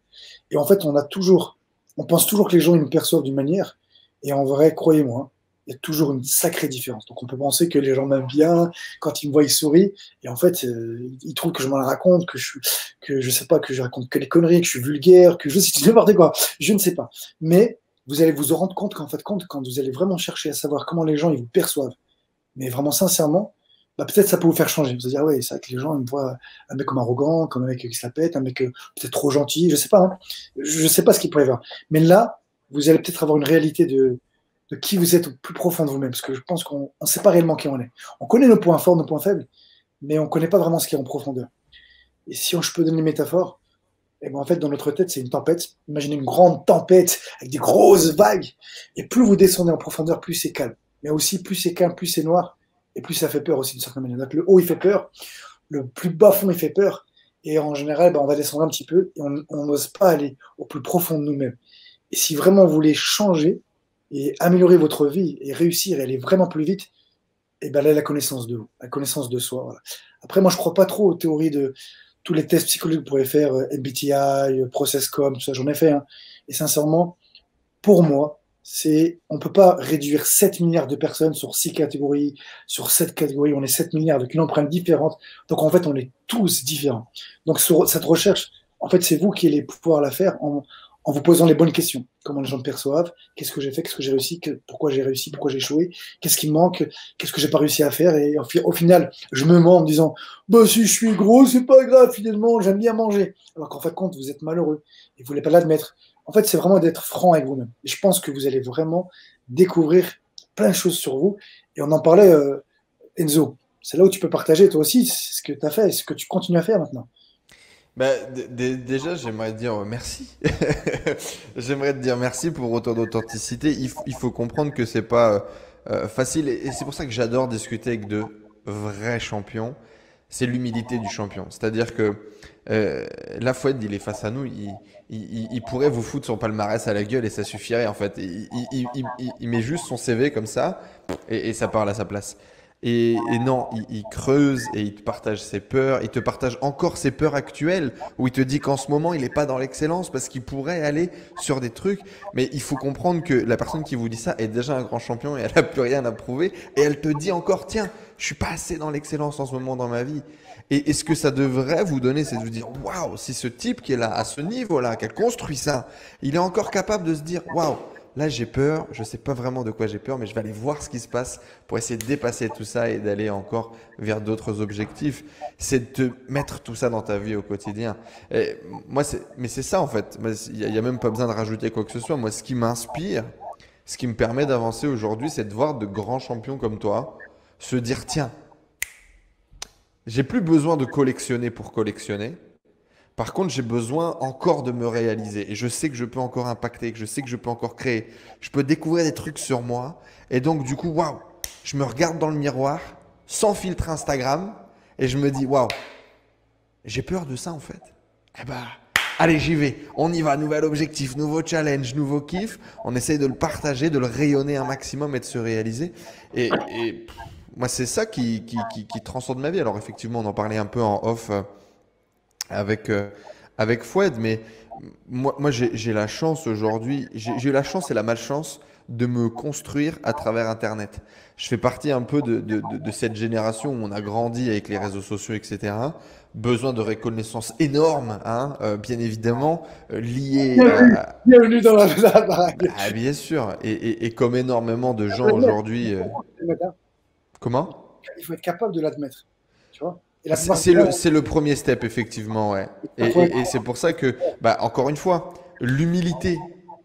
Et en fait, on pense toujours que les gens ils nous perçoivent d'une manière, et en vrai, croyez-moi, hein, il y a toujours une sacrée différence. Donc on peut penser que les gens m'aiment bien, quand ils me voient, ils sourient, et en fait, ils trouvent que je m'en raconte, que je sais pas, que je raconte que des conneries, que je suis vulgaire, que je sais n'importe quoi. Je ne sais pas. Mais vous allez vous en rendre compte qu'en fait, quand vous allez vraiment chercher à savoir comment les gens ils vous perçoivent, Mais vraiment, sincèrement, bah, peut-être ça peut vous faire changer. Vous allez dire, ouais, c'est vrai que les gens ils me voient un mec comme arrogant, comme un mec qui se la pète, un mec peut-être trop gentil, je sais pas. Hein. Je sais pas ce qu'il pourrait y avoir. Mais là, vous allez peut-être avoir une réalité de qui vous êtes au plus profond de vous-même. Parce que je pense qu'on ne sait pas réellement qui on est. On connaît nos points forts, nos points faibles, mais on ne connaît pas vraiment ce qui est en profondeur. Et si je peux donner une métaphore, et ben en fait, dans notre tête, c'est une tempête. Imaginez une grande tempête avec des grosses vagues. Et plus vous descendez en profondeur, plus c'est calme. Mais aussi, plus c'est calme, plus c'est noir. Et plus ça fait peur aussi, d'une certaine manière. Donc, le haut, il fait peur. Le plus bas fond, il fait peur. Et en général, ben, on va descendre un petit peu et on n'ose pas aller au plus profond de nous-mêmes. Et si vraiment vous voulez changer et améliorer votre vie et réussir et aller vraiment plus vite, et ben là, la connaissance de vous, la connaissance de soi. Voilà. Après, moi, je crois pas trop aux théories de tous les tests psychologiques que vous pouvez faire, MBTI, ProcessCom, tout ça, j'en ai fait. Hein. Et sincèrement, pour moi, on ne peut pas réduire 7 milliards de personnes sur 6 catégories, sur 7 catégories, on est 7 milliards avec une empreinte différente. Donc en fait, on est tous différents. Donc sur cette recherche, en fait, c'est vous qui allez pouvoir la faire en vous posant les bonnes questions. Comment les gens me perçoivent, qu'est-ce que j'ai fait, qu'est-ce que j'ai réussi, pourquoi j'ai échoué, qu'est-ce qui me manque, qu'est-ce que j'ai pas réussi à faire. Et au final, je me mens en me disant, bah, si je suis gros, c'est pas grave, finalement, j'aime bien manger. Alors qu'en fin de compte, vous êtes malheureux et vous voulez pas l'admettre. En fait, c'est vraiment d'être franc avec vous-même. Et je pense que vous allez vraiment découvrir plein de choses sur vous. Et on en parlait, Enzo. C'est là où tu peux partager toi aussi ce que tu as fait et ce que tu continues à faire maintenant. Bah, déjà, j'aimerais te dire merci. J'aimerais te dire merci pour autant d'authenticité. Il faut comprendre que c'est pas facile et c'est pour ça que j'adore discuter avec de vrais champions. C'est l'humilité du champion. C'est-à-dire que la Fouad, il est face à nous, il pourrait vous foutre son palmarès à la gueule et ça suffirait en fait. Il met juste son CV comme ça et ça parle à sa place. Et non, il creuse et il te partage ses peurs, il te partage encore ses peurs actuelles, où il te dit qu'en ce moment, il n'est pas dans l'excellence parce qu'il pourrait aller sur des trucs. Mais il faut comprendre que la personne qui vous dit ça est déjà un grand champion et elle n'a plus rien à prouver. Et elle te dit encore, tiens, je suis pas assez dans l'excellence en ce moment dans ma vie. Et ce que ça devrait vous donner, c'est de vous dire, waouh, si ce type qui est là, à ce niveau-là, qui a construit ça, il est encore capable de se dire, waouh, là j'ai peur, je sais pas vraiment de quoi j'ai peur, mais je vais aller voir ce qui se passe pour essayer de dépasser tout ça et d'aller encore vers d'autres objectifs. C'est de te mettre tout ça dans ta vie au quotidien. Et moi, mais c'est ça en fait. Il n'y a même pas besoin de rajouter quoi que ce soit. Moi, ce qui m'inspire, ce qui me permet d'avancer aujourd'hui, c'est de voir de grands champions comme toi se dire, tiens, j'ai plus besoin de collectionner pour collectionner. Par contre, j'ai besoin encore de me réaliser. Et je sais que je peux encore impacter, que je sais que je peux encore créer. Je peux découvrir des trucs sur moi. Et donc, du coup, waouh, je me regarde dans le miroir, sans filtre Instagram, et je me dis, waouh, j'ai peur de ça en fait. Eh ben, allez, j'y vais. On y va. Nouvel objectif, nouveau challenge, nouveau kiff. On essaye de le partager, de le rayonner un maximum et de se réaliser. Et moi, c'est ça qui transcende ma vie. Alors, effectivement, on en parlait un peu en off avec, avec Fouad, mais moi j'ai la chance aujourd'hui, j'ai eu la chance et la malchance de me construire à travers Internet. Je fais partie un peu de cette génération où on a grandi avec les réseaux sociaux, etc. Besoin de reconnaissance énorme, hein, bien évidemment, lié Bienvenue, bienvenue dans la baraque. bien sûr, et comme énormément de Il faut gens l'admettre. aujourd'hui. Comment? Il faut être capable de l'admettre. Tu vois. Et la C'est plupart c'est du le, temps, c'est le premier step, effectivement, ouais. il faut Et c'est pour ça que, bah, encore une fois, l'humilité,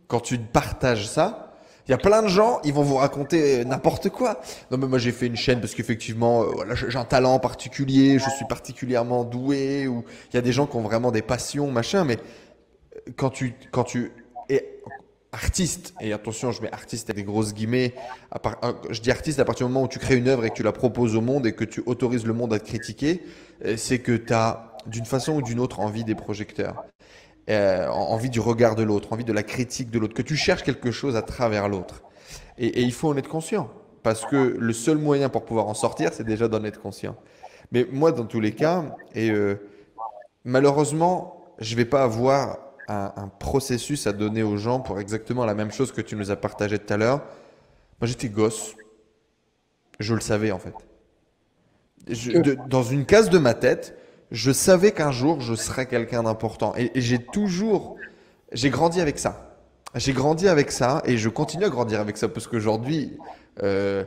quand tu partages ça, il y a plein de gens, ils vont vous raconter n'importe quoi. Non, mais moi j'ai fait une chaîne parce qu'effectivement, voilà, j'ai un talent particulier, je suis particulièrement doué, ou il y a des gens qui ont vraiment des passions, machin, mais quand tu es artiste, et attention, je mets artiste avec des grosses guillemets, je dis artiste à partir du moment où tu crées une œuvre et que tu la proposes au monde et que tu autorises le monde à te critiquer, c'est que tu as d'une façon ou d'une autre envie des projecteurs, envie du regard de l'autre, envie de la critique de l'autre, que tu cherches quelque chose à travers l'autre. Et il faut en être conscient, parce que le seul moyen pour pouvoir en sortir, c'est déjà d'en être conscient. Mais moi, dans tous les cas, malheureusement, je vais pas avoir un processus à donner aux gens pour exactement la même chose que tu nous as partagé tout à l'heure. Moi, j'étais gosse, je le savais en fait. que Dans une case de ma tête, je savais qu'un jour, je serais quelqu'un d'important. Et j'ai grandi avec ça. J'ai grandi avec ça et je continue à grandir avec ça parce qu'aujourd'hui, euh,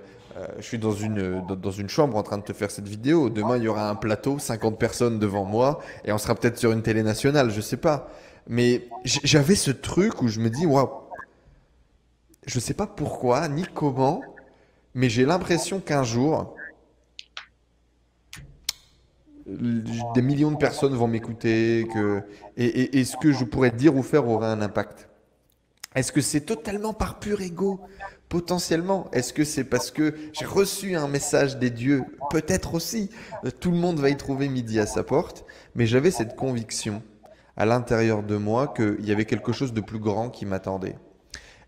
Je suis dans une chambre en train de te faire cette vidéo. Demain, il y aura un plateau, 50 personnes devant moi, et on sera peut-être sur une télé nationale, je sais pas. Mais j'avais ce truc où je me dis, waouh, je sais pas pourquoi, ni comment, mais j'ai l'impression qu'un jour, des millions de personnes vont m'écouter, et ce que je pourrais dire ou faire aura un impact. Est-ce que c'est totalement par pur ego? Potentiellement. Est-ce que c'est parce que j'ai reçu un message des dieux? Peut-être aussi. Tout le monde va y trouver midi à sa porte. Mais j'avais cette conviction à l'intérieur de moi qu'il y avait quelque chose de plus grand qui m'attendait.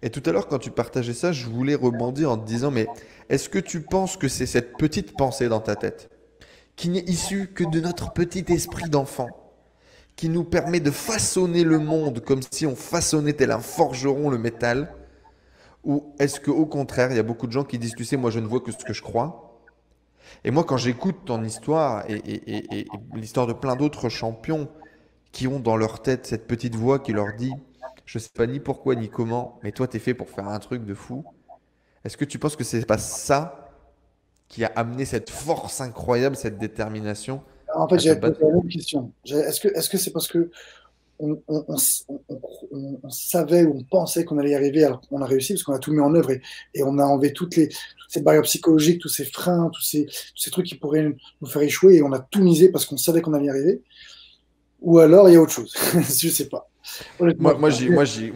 Et tout à l'heure, quand tu partageais ça, je voulais rebondir en te disant, mais est-ce que tu penses que c'est cette petite pensée dans ta tête, qui n'est issue que de notre petit esprit d'enfant, qui nous permet de façonner le monde comme si on façonnait tel un forgeron le métal? Ou est-ce qu'au contraire, il y a beaucoup de gens qui disent, tu sais, moi je ne vois que ce que je crois. Et moi, quand j'écoute ton histoire et l'histoire de plein d'autres champions qui ont dans leur tête cette petite voix qui leur dit, je sais pas ni pourquoi ni comment, mais toi, t'es fait pour faire un truc de fou. Est-ce que tu penses que c'est pas ça qui a amené cette force incroyable, cette détermination En fait, à te j'ai posé battre? la même question. Est-ce que c'est parce que on savait ou on pensait qu'on allait y arriver alors qu'on a réussi parce qu'on a tout mis en œuvre et on a enlevé toutes ces barrières psychologiques, tous ces freins, tous ces trucs qui pourraient nous faire échouer et on a tout misé parce qu'on savait qu'on allait y arriver? Ou alors il y a autre chose? Je sais pas. Moi, Honnêtement, moi,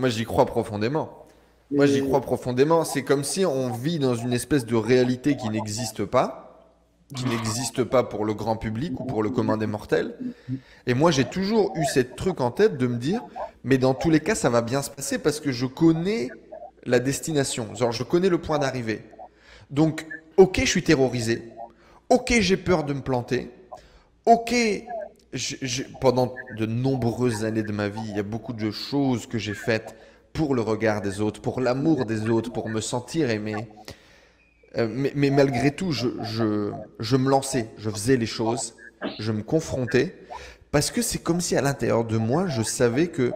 j'y crois profondément. Moi, j'y mais crois profondément. C'est comme si on vit dans une espèce de réalité qui n'existe pas pour le grand public ou pour le commun des mortels. Et moi, j'ai toujours eu cette truc en tête de me dire, mais dans tous les cas, ça va bien se passer parce que je connais la destination. Genre, je connais le point d'arrivée. Donc, ok, je suis terrorisé. Ok, j'ai peur de me planter. Ok, pendant de nombreuses années de ma vie, il y a beaucoup de choses que j'ai faites pour le regard des autres, pour l'amour des autres, pour me sentir aimé. Mais malgré tout, je me lançais, je faisais les choses, je me confrontais, parce que c'est comme si à l'intérieur de moi, je savais que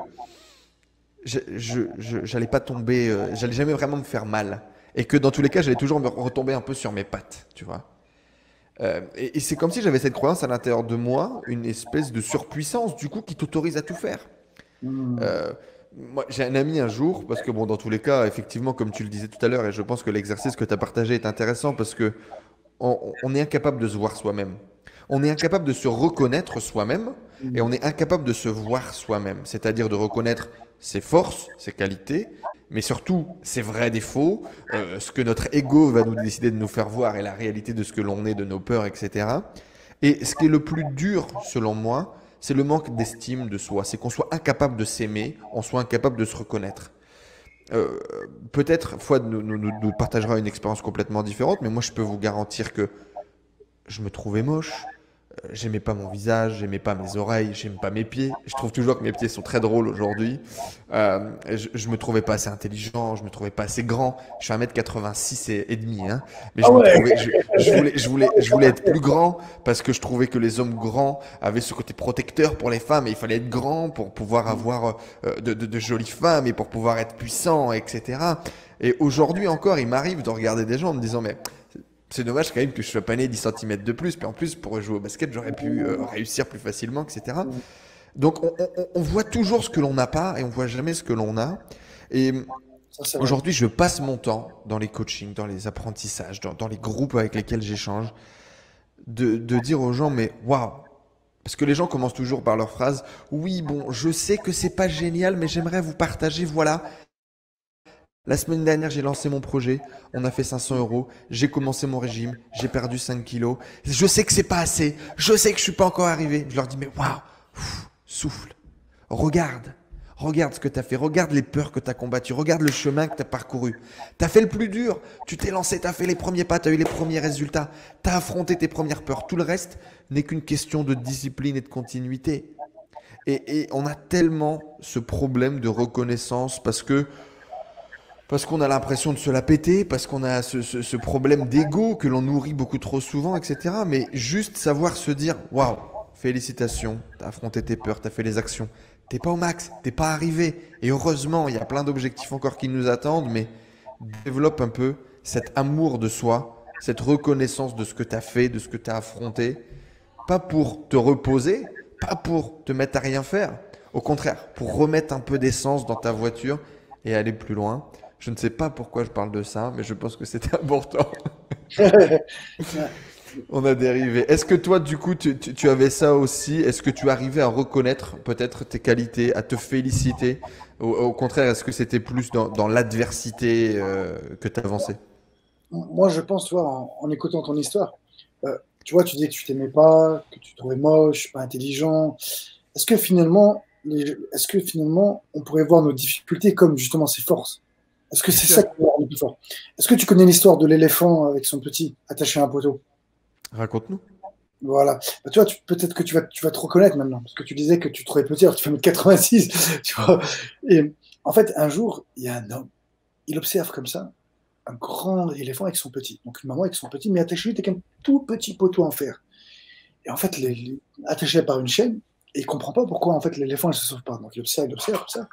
j'allais pas tomber, j'allais jamais vraiment me faire mal. Et que dans tous les cas, j'allais toujours me retomber un peu sur mes pattes, tu vois. Et c'est comme si j'avais cette croyance à l'intérieur de moi, une espèce de surpuissance, du coup, qui t'autorise à tout faire. hmm, Euh, Moi, j'ai un ami un jour, parce que bon, dans tous les cas, effectivement, comme tu le disais tout à l'heure, et je pense que l'exercice que tu as partagé est intéressant parce que on est incapable de se voir soi-même. On est incapable de se reconnaître soi-même et on est incapable de se voir soi-même. C'est-à-dire de reconnaître ses forces, ses qualités, mais surtout ses vrais défauts, ce que notre ego va nous décider de nous faire voir et la réalité de ce que l'on est, de nos peurs, etc. Et ce qui est le plus dur, selon moi, c'est le manque d'estime de soi. C'est qu'on soit incapable de s'aimer, on soit incapable de se reconnaître. Euh, Peut-être Fouad nous partagera une expérience complètement différente, mais moi je peux vous garantir que je me trouvais moche, j'aimais pas mon visage, j'aimais pas mes oreilles, j'aime pas mes pieds. Je trouve toujours que mes pieds sont très drôles aujourd'hui. Je me trouvais pas assez intelligent, je me trouvais pas assez grand. Je fais 1m86 et demi, hein, mais ah je me ouais, trouvais, je voulais être plus grand parce que je trouvais que les hommes grands avaient ce côté protecteur pour les femmes et il fallait être grand pour pouvoir avoir de jolies femmes et pour pouvoir être puissant, etc. Et aujourd'hui encore, il m'arrive de regarder des gens en me disant, mais c'est dommage quand même que je sois pas né 10 centimètres de plus, puis en plus pour jouer au basket j'aurais pu réussir plus facilement, etc. Donc on voit toujours ce que l'on n'a pas et on voit jamais ce que l'on a. Et ça c'est vrai. aujourd'hui je passe mon temps dans les coachings, dans les apprentissages, dans les groupes avec lesquels j'échange, de dire aux gens mais waouh! Parce que les gens commencent toujours par leur phrase, oui bon je sais que c'est pas génial mais j'aimerais vous partager, voilà, la semaine dernière, j'ai lancé mon projet. On a fait 500 euros. J'ai commencé mon régime. J'ai perdu 5 kilos. Je sais que c'est pas assez. Je sais que je suis pas encore arrivé. Je leur dis, mais waouh, souffle. Regarde. Regarde ce que tu as fait. Regarde les peurs que tu as combattues. Regarde le chemin que tu as parcouru. Tu as fait le plus dur. Tu t'es lancé. Tu as fait les premiers pas. Tu as eu les premiers résultats. Tu as affronté tes premières peurs. Tout le reste n'est qu'une question de discipline et de continuité. Et on a tellement ce problème de reconnaissance parce qu'on a l'impression de se la péter, parce qu'on a ce problème d'ego que l'on nourrit beaucoup trop souvent, etc. Mais juste savoir se dire, waouh, félicitations, t'as affronté tes peurs, t'as fait les actions. T'es pas au max, t'es pas arrivé. Et heureusement, il y a plein d'objectifs encore qui nous attendent, mais développe un peu cet amour de soi, cette reconnaissance de ce que tu as fait, de ce que tu as affronté, pas pour te reposer, pas pour te mettre à rien faire, au contraire, pour remettre un peu d'essence dans ta voiture et aller plus loin. Je ne sais pas pourquoi je parle de ça, mais je pense que c'est important. On a dérivé. Est-ce que toi, du coup, tu avais ça aussi? Est-ce que tu arrivais à reconnaître peut-être tes qualités, à te féliciter? Au contraire, est-ce que c'était plus dans l'adversité que tu avançais? Moi, je pense, tu vois, en écoutant ton histoire, tu vois, tu dis que tu t'aimais pas, que tu te trouvais moche, pas intelligent. Est-ce que finalement, on pourrait voir nos difficultés comme justement ses forces? Est-ce que Bien c'est sûr. ça qui nous rend le plus fort? Est-ce que tu connais l'histoire de l'éléphant avec son petit attaché à un poteau? Raconte-nous. Voilà. Bah, tu vois, peut-être que tu vas te reconnaître maintenant, parce que tu disais que tu te trouvais petit, alors tu fais 1,86 m, tu vois. Et en fait, un jour, il y a un homme, il observe comme ça un grand éléphant avec son petit. Donc une maman avec son petit, mais attaché avec un tout petit poteau en fer. Et en fait, attaché par une chaîne, et il comprend pas pourquoi en fait l'éléphant ne se sauve pas. Donc il observe, comme ça.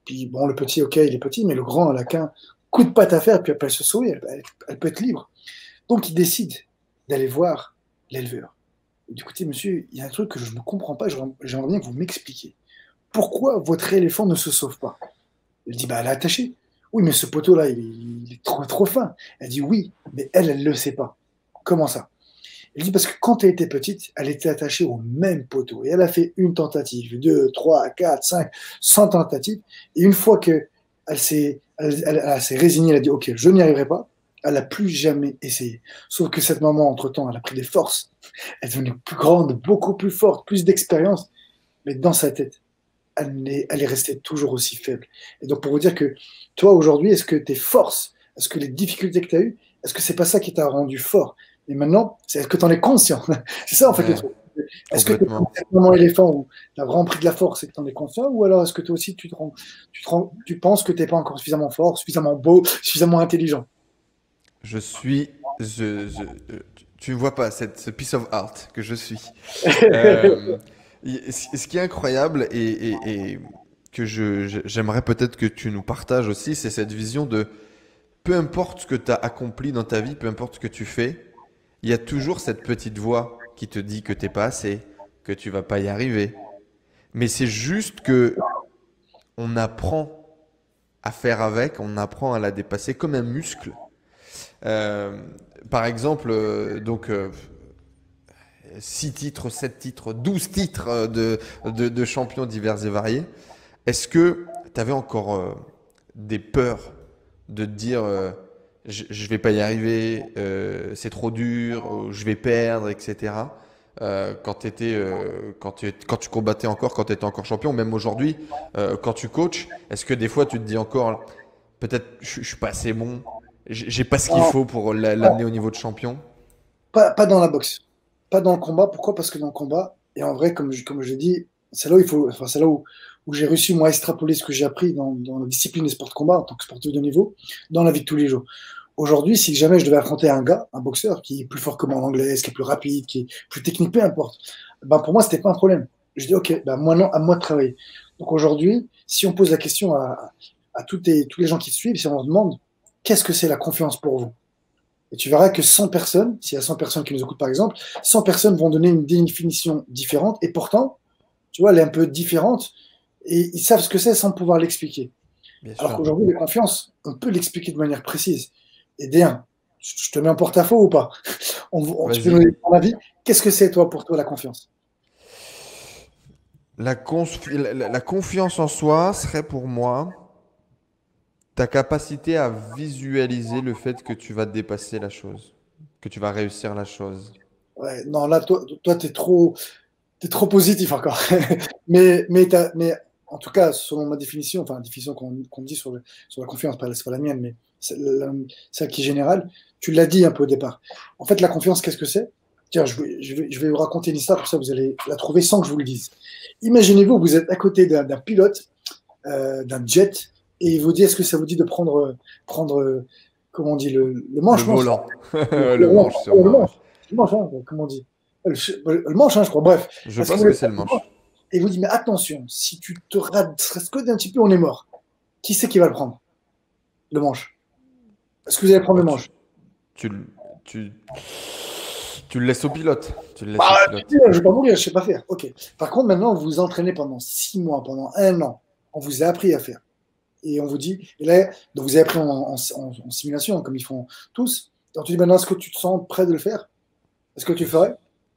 Puis bon, le petit, ok, il est petit, mais le grand, elle a qu'un coup de patte à faire, puis elle peut se sauver, elle peut être libre. Donc il décide d'aller voir l'éleveur. Il dit, écoutez, monsieur, il y a un truc que je ne comprends pas, j'aimerais bien que vous m'expliquiez. Pourquoi votre éléphant ne se sauve pas? Il dit, bah, elle est attachée. Oui, mais ce poteau-là, il est trop fin. Elle dit, oui, mais elle ne le sait pas. Comment ça? Elle dit, parce que quand elle était petite, elle était attachée au même poteau. Et elle a fait une tentative, deux, trois, quatre, cinq, 100 tentatives. Et une fois qu'elle elle s'est résignée, elle a dit, OK, je n'y arriverai pas. Elle n'a plus jamais essayé. Sauf que cette maman, entre-temps, elle a pris des forces. Elle est devenue plus grande, beaucoup plus forte, plus d'expérience. Mais dans sa tête, elle est restée toujours aussi faible. Et donc, pour vous dire que toi, aujourd'hui, est-ce que tes forces, est-ce que les difficultés que tu as eues, est-ce que c'est pas ça qui t'a rendu fort? Et maintenant, c'est est-ce que tu en es conscient? C'est ça, en fait, le Ouais, truc. Est-ce que tu es comme complètement. cet moment éléphant où tu as vraiment pris de la force et que tu en es conscient? Ou alors est-ce que toi aussi, tu penses que tu n'es pas encore suffisamment fort, suffisamment beau, suffisamment intelligent? Je suis. Tu ne vois pas ce piece of art que je suis. Euh, Ce qui est incroyable et que j'aimerais peut-être que tu nous partages aussi, c'est cette vision de peu importe ce que tu as accompli dans ta vie, peu importe ce que tu fais, il y a toujours cette petite voix qui te dit que t'es pas assez, que tu vas pas y arriver. Mais c'est juste que on apprend à faire avec, on apprend à la dépasser comme un muscle. Euh, Par exemple, 6 titres, 7 titres, 12 titres de champions divers et variés. Est-ce que tu avais encore des peurs de te dire je vais pas y arriver, c'est trop dur, je vais perdre, etc. Quand tu combattais encore, quand tu étais encore champion, même aujourd'hui, quand tu coaches, est-ce que des fois tu te dis encore peut-être je suis pas assez bon, j'ai pas ce qu'il Non, faut pour l'amener au niveau de champion? pas dans la boxe. Pas dans le combat. Pourquoi? Parce que dans le combat, et en vrai, comme je dis, c'est là où c'est là où j'ai réussi, moi, à extrapoler ce que j'ai appris dans la discipline des sports de combat en tant que sportif de niveau, dans la vie de tous les jours. Aujourd'hui, si jamais je devais affronter un gars, un boxeur, qui est plus fort que moi en anglaise, qui est plus rapide, qui est plus technique, peu importe, ben pour moi, c'était pas un problème. Je dis, OK, ben moi, non, à moi de travailler. Donc aujourd'hui, si on pose la question à tous les gens qui te suivent, si on leur demande, qu'est-ce que c'est la confiance pour vous? Et tu verras que 100 personnes, s'il y a 100 personnes qui nous écoutent par exemple, 100 personnes vont donner une définition différente, et pourtant, tu vois, elle est un peu différente, et ils savent ce que c'est sans pouvoir l'expliquer. Bien Alors sûr. qu'aujourd'hui, la confiance, on peut l'expliquer de manière précise. Et bien, je te mets en porte-à-faux ou pas? Tu peux nous Vas-y. donner ton avis? Qu'est-ce que c'est, toi, pour toi, la confiance? La confiance en soi serait pour moi ta capacité à visualiser le fait que tu vas dépasser la chose, que tu vas réussir la chose. Ouais, non, là, toi t'es trop positif encore. Mais en tout cas, selon ma définition, enfin, la définition qu'on dit sur la confiance, c'est pas la mienne, mais celle qui est générale, tu l'as dit un peu au départ. En fait, la confiance, qu'est-ce que c'est? Tiens, je vais vous raconter une histoire, pour ça vous allez la trouver sans que je vous le dise. Imaginez-vous, vous êtes à côté d'un pilote, d'un jet, et il vous dit, est-ce que ça vous dit de prendre comment on dit, le Le manche, non, volant, le le manche, manche sûrement. le manche, hein, comment on dit? Le manche, hein, je crois, bref. Je Est-ce que pense vous que voulez c'est le prendre le manche? manche. Et il vous dit, mais attention, si tu te rates, serait-ce que d'un petit peu, on est mort. Qui c'est qui va le prendre? Le manche. Est-ce que vous allez prendre Bah, le manche? tu, le- tu, tu le laisses au pilote. Tu le laisses Bah, au tu pilote. dis, je vais pas mourir, je sais pas faire. Ok. Par contre, maintenant, vous vous entraînez pendant 6 mois, pendant un an. On vous a appris à faire. Et on vous dit, et là, donc vous avez appris en simulation, comme ils font tous. Et on te dit maintenant, est-ce que tu te sens prêt de le faire? Est-ce que tu Bien le sûr. ferais?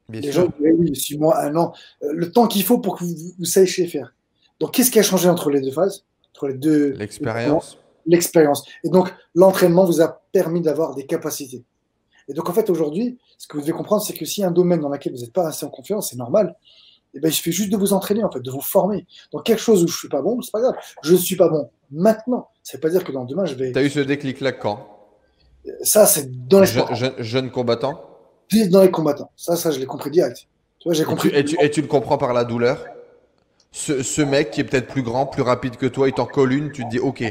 Bien Les gens sûr. diraient oui, 6 mois, un an. Le temps qu'il faut pour que vous sachiez faire. Donc, qu'est-ce qui a changé entre les deux phases? Entre les deux moments. L'expérience. L'expérience. Et donc, l'entraînement vous a permis d'avoir des capacités. Et donc, en fait, aujourd'hui, ce que vous devez comprendre, c'est que s'il y a un domaine dans lequel vous n'êtes pas assez en confiance, c'est normal. Eh ben, il suffit juste de vous entraîner, en fait, de vous former. Donc, quelque chose où je ne suis pas bon, c'est pas grave. Je ne suis pas bon maintenant. Ça ne veut pas dire que dans demain, je vais. T'as eu ce déclic-là quand? Ça, c'est dans les sports. Jeune combattant? Puis dans les combattants. Ça, je l'ai compris direct. Tu vois, j'ai Et tu, compris. et, tu, et tu le comprends par la douleur? Ce mec qui est peut-être plus grand, plus rapide que toi, il t'en colle une, tu te dis, ok,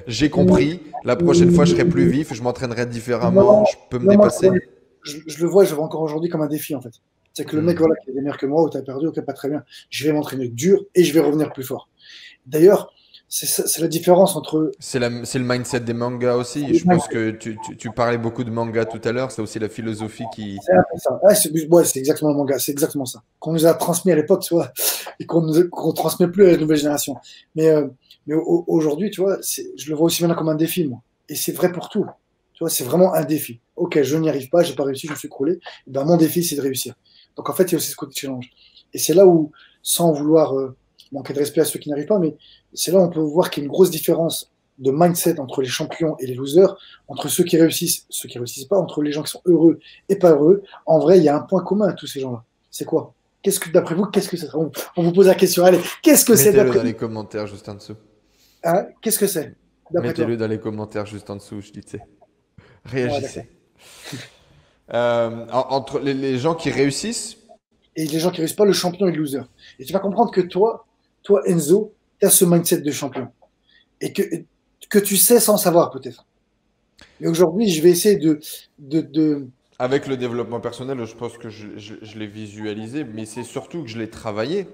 j'ai compris, la prochaine fois je serai plus vif, je m'entraînerai différemment, Non, je peux me non, moi, dépasser. je le vois, je le vois encore aujourd'hui comme un défi, en fait. C'est que le mec, Hmm. voilà, qui est meilleur que moi, ou t'as perdu, ok, pas très bien. Je vais m'entraîner dur et je vais revenir plus fort. D'ailleurs, c'est la différence entre. C'est le mindset des mangas aussi. Je pense que tu parlais beaucoup de manga tout à l'heure, c'est aussi la philosophie qui. C'est un peu ça. Ouais, c'est exactement le manga, c'est exactement ça. Qu'on nous a transmis à l'époque, tu vois, et qu'on transmet plus à la nouvelle génération. Mais aujourd'hui, tu vois, je le vois aussi maintenant comme un défi, moi. Et c'est vrai pour tout. Tu vois, c'est vraiment un défi. Ok, je n'y arrive pas, j'ai pas réussi, je me suis écroulé. Et ben, mon défi, c'est de réussir. Donc en fait, il y a aussi ce côté challenge. Et c'est là où, sans vouloir manquer de respect à ceux qui n'arrivent pas, mais c'est là où on peut voir qu'il y a une grosse différence de mindset entre les champions et les losers, entre ceux qui réussissent pas, entre les gens qui sont heureux et pas heureux. En vrai, il y a un point commun à tous ces gens-là. C'est quoi? Qu'est-ce que, d'après vous, qu'est-ce que c'est? On vous pose la question. Allez, qu'est-ce que c'est Mettez-le d'après dans vous? les commentaires juste en dessous. Hein, qu'est-ce que c'est, d'après Mettez-le toi? dans les commentaires juste en dessous, je dis, tu sais. Ouais, d'accord. Réagissez. Entre les gens qui réussissent, Et les gens qui réussissent pas, le champion et le loser. Et tu vas comprendre que toi, Enzo, tu as ce mindset de champion. Et que tu sais sans savoir, peut-être. Mais aujourd'hui, je vais essayer de. avec le développement personnel, je pense que je l'ai visualisé, mais c'est surtout que je l'ai travaillé.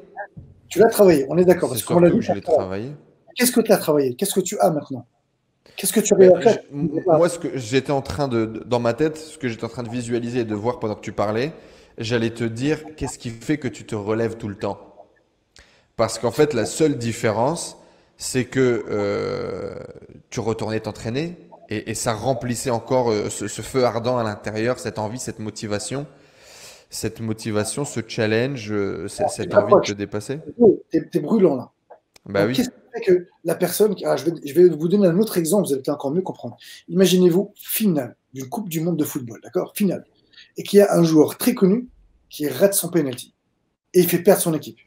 Tu l'as travaillé, on est d'accord. C'est Parce qu'on l'a surtout dit, que je l'ai travaillé. qu'est-ce que tu as travaillé? Qu'est-ce que tu as maintenant? Qu'est-ce que tu Ben, arrives à faire? moi, ce que j'étais en train dans ma tête, ce que j'étais en train de visualiser et de voir pendant que tu parlais, j'allais te dire qu'est-ce qui fait que tu te relèves tout le temps. Parce qu'en fait, la seule différence, c'est que tu retournais t'entraîner et ça remplissait encore ce feu ardent à l'intérieur, cette envie, cette motivation, ce challenge, C'est cette pas envie de quoi, te dépasser. t'es brûlant là. Bah Donc, oui. qu'est-ce qui fait que la personne. Je vais vous donner un autre exemple, vous allez peut-être encore mieux comprendre. Imaginez-vous, finale d'une Coupe du Monde de football, d'accord? Finale. Et qu'il y a un joueur très connu qui rate son penalty. Et il fait perdre son équipe.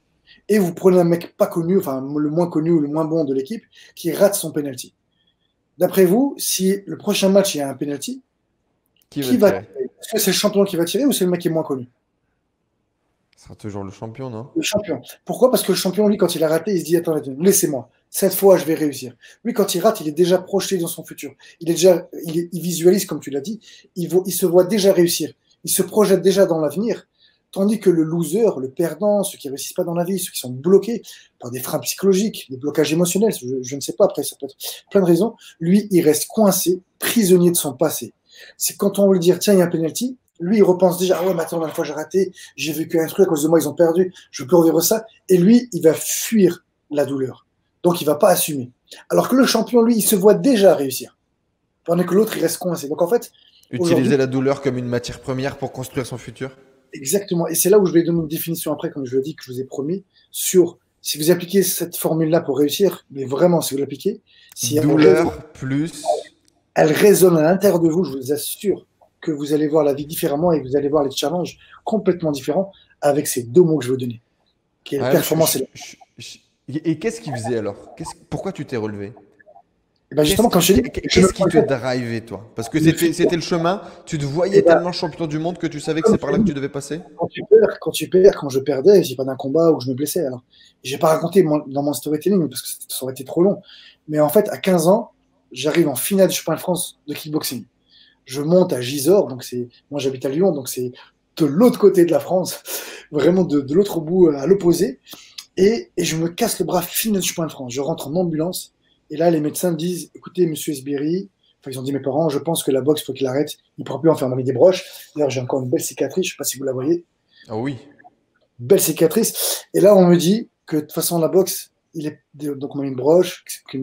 Et vous prenez un mec pas connu, enfin le moins connu ou le moins bon de l'équipe, qui rate son penalty. D'après vous, si le prochain match il y a un penalty, Qui va qui va tirer? tirer? Est-ce que c'est le champion qui va tirer ou c'est le mec qui est moins connu? Ce sera toujours le champion, non? Le champion. Pourquoi? Parce que le champion, lui, quand il a raté, il se dit, attends, laissez-moi. Cette fois, je vais réussir. Lui, quand il rate, il est déjà projeté dans son futur. Il visualise, comme tu l'as dit, il se voit déjà réussir. Il se projette déjà dans l'avenir. Tandis que le loser, le perdant, ceux qui ne réussissent pas dans la vie, ceux qui sont bloqués par des freins psychologiques, des blocages émotionnels, je ne sais pas, après, ça peut être plein de raisons, lui, il reste coincé, prisonnier de son passé. C'est quand on veut lui dire, tiens, il y a un penalty, lui, il repense déjà, ah ouais, mais attends, la fois j'ai raté, j'ai vécu un truc, à cause de moi, ils ont perdu, je peux revivre ça. Et lui, il va fuir la douleur. Donc, il va pas assumer. Alors que le champion, lui, il se voit déjà réussir. Pendant que l'autre, il reste coincé. Donc, en fait, aujourd'hui, Utiliser la douleur comme une matière première pour construire son futur? exactement. Et c'est là où je vais donner une définition après, comme je l'ai dit, que je vous ai promis, sur si vous appliquez cette formule-là pour réussir, mais vraiment, si vous l'appliquez, si Douleur plus. elle résonne à l'intérieur de vous, je vous assure que vous allez voir la vie différemment et vous allez voir les challenges complètement différents avec ces deux mots que je veux donner, qui est la Ouais, performance et la. Et qu'est-ce qu'il faisait alors? Pourquoi tu t'es relevé? Et ben justement, quand je te dis, je me Qu'est-ce qui te drivait, toi? Parce que c'était le chemin, tu te et voyais ben, tellement champion du monde que tu savais que comme c'est je par là te que dis, tu devais passer? quand je perdais, j'ai pas d'un combat où je me blessais. Alors, j'ai pas raconté dans mon storytelling parce que ça aurait été trop long. Mais en fait, à 15 ans, j'arrive en finale du championnat de France de kickboxing. Je monte à Gisors, donc moi j'habite à Lyon, donc c'est de l'autre côté de la France, vraiment de l'autre bout, à l'opposé. Et je me casse le bras finale du championnat de France. Je rentre en ambulance, et là les médecins me disent, écoutez, monsieur Esbiri, Enfin, ils ont dit mes parents, je pense que la boxe, il faut qu'il arrête. Il ne pourra plus en faire. On m'a mis des broches. D'ailleurs, j'ai encore une belle cicatrice. Je ne sais pas si vous la voyez. Ah oui. Belle cicatrice. Et là, on me dit que de toute façon, la boxe, donc on m'a mis une broche, que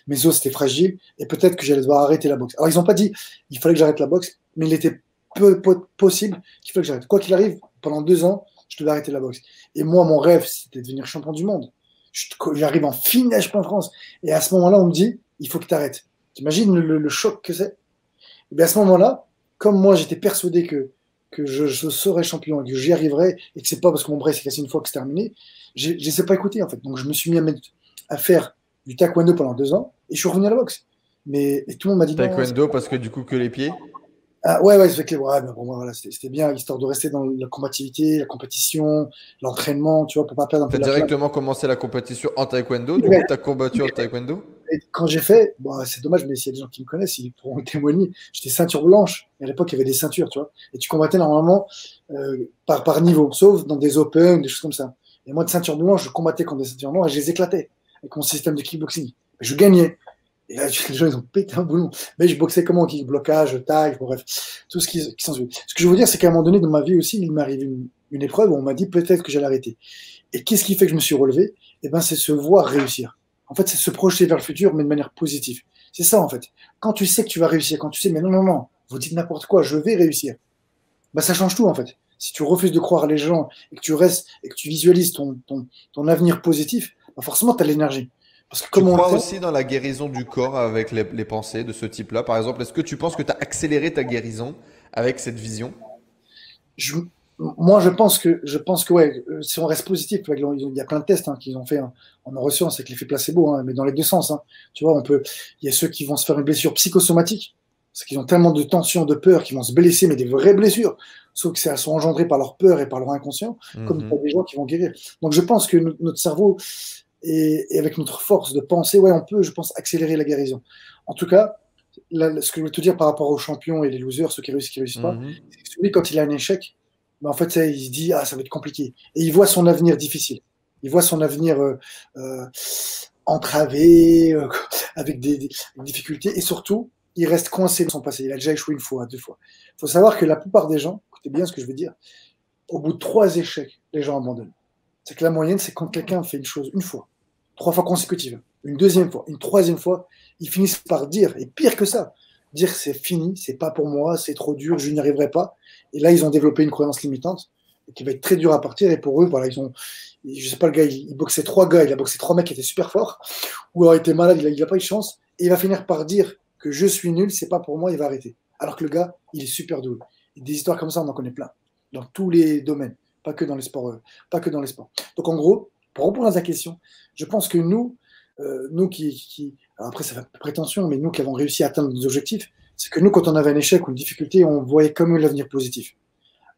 mes os étaient fragiles, et peut-être que j'allais devoir arrêter la boxe. Alors, ils n'ont pas dit il fallait que j'arrête la boxe, mais il était possible qu'il fallait que j'arrête. Quoi qu'il arrive, pendant 2 ans, je devais arrêter la boxe. Et moi, mon rêve, c'était de devenir champion du monde. J'arrive en finale champion de France. Et à ce moment-là, on me dit il faut que tu arrêtes. T'imagines le choc que c'est? Et bien à ce moment-là, comme moi, j'étais persuadé que je serais champion et que j'y arriverais, et que c'est pas parce que mon bras s'est cassé une fois que c'est terminé, je ne sais pas écouter en fait. Donc je me suis mis à faire du taekwondo pendant 2 ans et je suis revenu à la boxe. Et tout le monde m'a dit non. Taekwondo parce que du coup que les pieds. Ah, ouais, c'est que ouais, mais pour moi, voilà, c'était bien, histoire de rester dans la combativité, la compétition, l'entraînement, tu vois, pour pas perdre un Tu peu as la flamme. directement commencé la compétition en taekwondo, du coup tu as combattu en taekwondo. Et quand j'ai fait, bon, c'est dommage, mais s'il y a des gens qui me connaissent, ils pourront témoigner. J'étais ceinture blanche. Et à l'époque, il y avait des ceintures, tu vois. Et tu combattais normalement par niveau, sauf dans des open, des choses comme ça. Et moi, de ceinture blanche, je combattais contre des ceintures noires et je les éclatais avec mon système de kickboxing. Et je gagnais. Et là, les gens, ils ont pété un boulon. Mais je boxais comment? Kick, blocage, taille, bon, bref, tout ce qui s'ensuit. Ce que je veux dire, c'est qu'à un moment donné, dans ma vie aussi, il m'est arrivé une épreuve où on m'a dit peut-être que j'allais arrêter. Et qu'est-ce qui fait que je me suis relevé? Eh ben, c'est se voir réussir. En fait, c'est se projeter vers le futur, mais de manière positive. C'est ça, en fait. Quand tu sais que tu vas réussir, quand tu sais, mais non, non, non, vous dites n'importe quoi, je vais réussir, bah, ça change tout, en fait. Si tu refuses de croire les gens et que tu restes et que tu visualises ton avenir positif, bah forcément, tu as l'énergie. Parce que Tu comme on le crois fait, aussi dans la guérison du corps avec les pensées de ce type-là, par exemple? Est-ce que tu penses que tu as accéléré ta guérison avec cette vision? je, moi, je pense que ouais, si on reste positif, il y a plein de tests qu'ils ont fait en neurosciences avec l'effet placebo, mais dans les deux sens. Tu vois, il y a ceux qui vont se faire une blessure psychosomatique, parce qu'ils ont tellement de tension, de peur, qu'ils vont se blesser, mais des vraies blessures, sauf que elles sont engendrées par leur peur et par leur inconscient, comme il y a Mhm. des gens qui vont guérir. Donc, je pense que notre cerveau, et avec notre force de penser, ouais, on peut, je pense, accélérer la guérison. En tout cas, là, ce que je veux te dire par rapport aux champions et les losers, ceux qui réussissent pas, Mhm. c'est que celui, quand il a un échec, ben, en fait, ça, il se dit, ah, ça va être compliqué. Et il voit son avenir difficile. Il voit son avenir euh, entravé, avec des difficultés. Et surtout, il reste coincé dans son passé. Il a déjà échoué une fois, 2 fois. Il faut savoir que la plupart des gens, écoutez bien ce que je veux dire, au bout de 3 échecs, les gens abandonnent. C'est que la moyenne, c'est quand quelqu'un fait une chose une fois, 3 fois consécutives, une deuxième fois, une troisième fois, ils finissent par dire, et pire que ça, dire c'est fini, c'est pas pour moi, c'est trop dur, je n'y arriverai pas. Et là, ils ont développé une croyance limitante qui va être très dure à partir. Et pour eux, voilà, je sais pas, le gars, il boxait 3 gars, il a boxé 3 mecs qui étaient super forts, ou alors il était malade, il a pas eu de chance, et il va finir par dire que je suis nul, c'est pas pour moi, il va arrêter. Alors que le gars, il est super doué. Et des histoires comme ça, on en connaît plein, dans tous les domaines, pas que dans les sports, pas que dans les sports. Donc en gros, pour répondre à ta question, je pense que nous alors après ça fait prétention, mais nous qui avons réussi à atteindre nos objectifs, c'est que nous, quand on avait un échec ou une difficulté, on voyait comme l'avenir positif.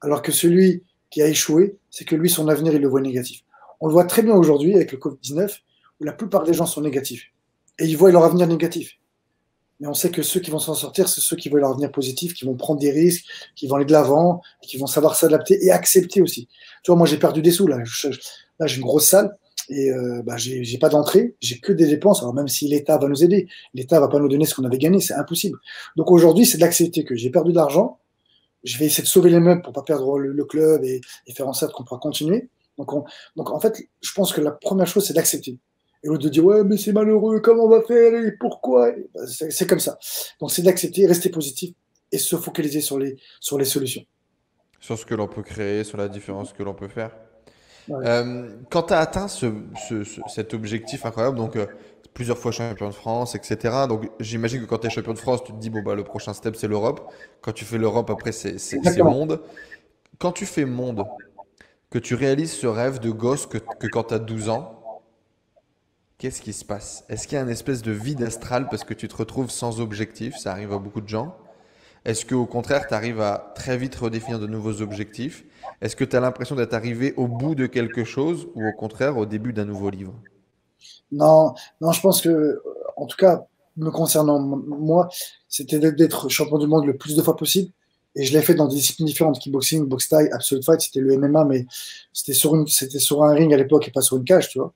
Alors que celui qui a échoué, c'est que lui, son avenir, il le voit négatif. On le voit très bien aujourd'hui avec le Covid-19, où la plupart des gens sont négatifs. Et ils voient leur avenir négatif. Mais on sait que ceux qui vont s'en sortir, c'est ceux qui voient leur avenir positif, qui vont prendre des risques, qui vont aller de l'avant, qui vont savoir s'adapter et accepter aussi. Tu vois, moi, j'ai perdu des sous, là. Là, j'ai une grosse salle et bah, j'ai pas d'entrée, j'ai que des dépenses. Alors, même si l'État va nous aider, l'État va pas nous donner ce qu'on avait gagné, c'est impossible. Donc, aujourd'hui, c'est d'accepter que j'ai perdu de l'argent. Je vais essayer de sauver les meubles pour pas perdre le club et faire en sorte qu'on pourra continuer. Donc, en fait, je pense que la première chose, c'est d'accepter. Et l'autre de dire, ouais, mais c'est malheureux, comment on va faire et pourquoi? C'est comme ça. Donc, c'est d'accepter, rester positif et se focaliser sur les solutions. Sur ce que l'on peut créer, sur la différence que l'on peut faire. Ouais. Quand tu as atteint cet objectif incroyable, donc plusieurs fois champion de France, etc. Donc j'imagine que quand tu es champion de France, tu te dis, bon, bah, le prochain step, c'est l'Europe. Quand tu fais l'Europe, après, c'est Exactement. monde. Quand tu fais monde, que tu réalises ce rêve de gosse que quand tu as 12 ans, qu'est-ce qui se passe? Est-ce qu'il y a une espèce de vide astral parce que tu te retrouves sans objectif? Ça arrive à beaucoup de gens. Est-ce qu'au contraire, tu arrives à très vite redéfinir de nouveaux objectifs? Est-ce que tu as l'impression d'être arrivé au bout de quelque chose ou au contraire au début d'un nouveau livre? Non, non, je pense que, en tout cas, me concernant moi, c'était d'être champion du monde le plus de fois possible. Et je l'ai fait dans des disciplines différentes, kickboxing, boxe thaï, absolute fight, c'était le MMA, mais c'était sur un ring à l'époque et pas sur une cage, tu vois.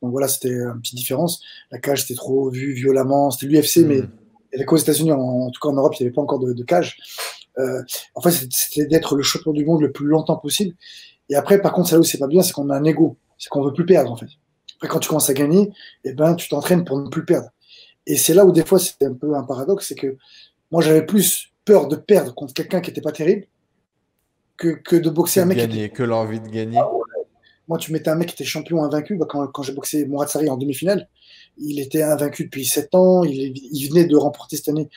Donc voilà, c'était une petite différence. La cage, c'était trop vu violemment, c'était l'UFC, mais Hmm. il n'y avait qu'aux États-Unis, en tout cas en Europe, il n'y avait pas encore de cage. En fait, c'était d'être le champion du monde le plus longtemps possible. Et après, par contre, ça où c'est pas bien, c'est qu'on a un ego. C'est qu'on veut plus perdre, en fait. Après, quand tu commences à gagner, eh ben, tu t'entraînes pour ne plus perdre. Et c'est là où, des fois, c'est un peu un paradoxe, c'est que moi, j'avais plus peur de perdre contre quelqu'un qui n'était pas terrible que de boxer Que un de mec qui était. gagner, que l'envie de gagner. Moi, tu mettais un mec qui était champion invaincu. Bah, quand j'ai boxé Mourad Sari en demi-finale, il était invaincu depuis 7 ans. Il venait de remporter cette année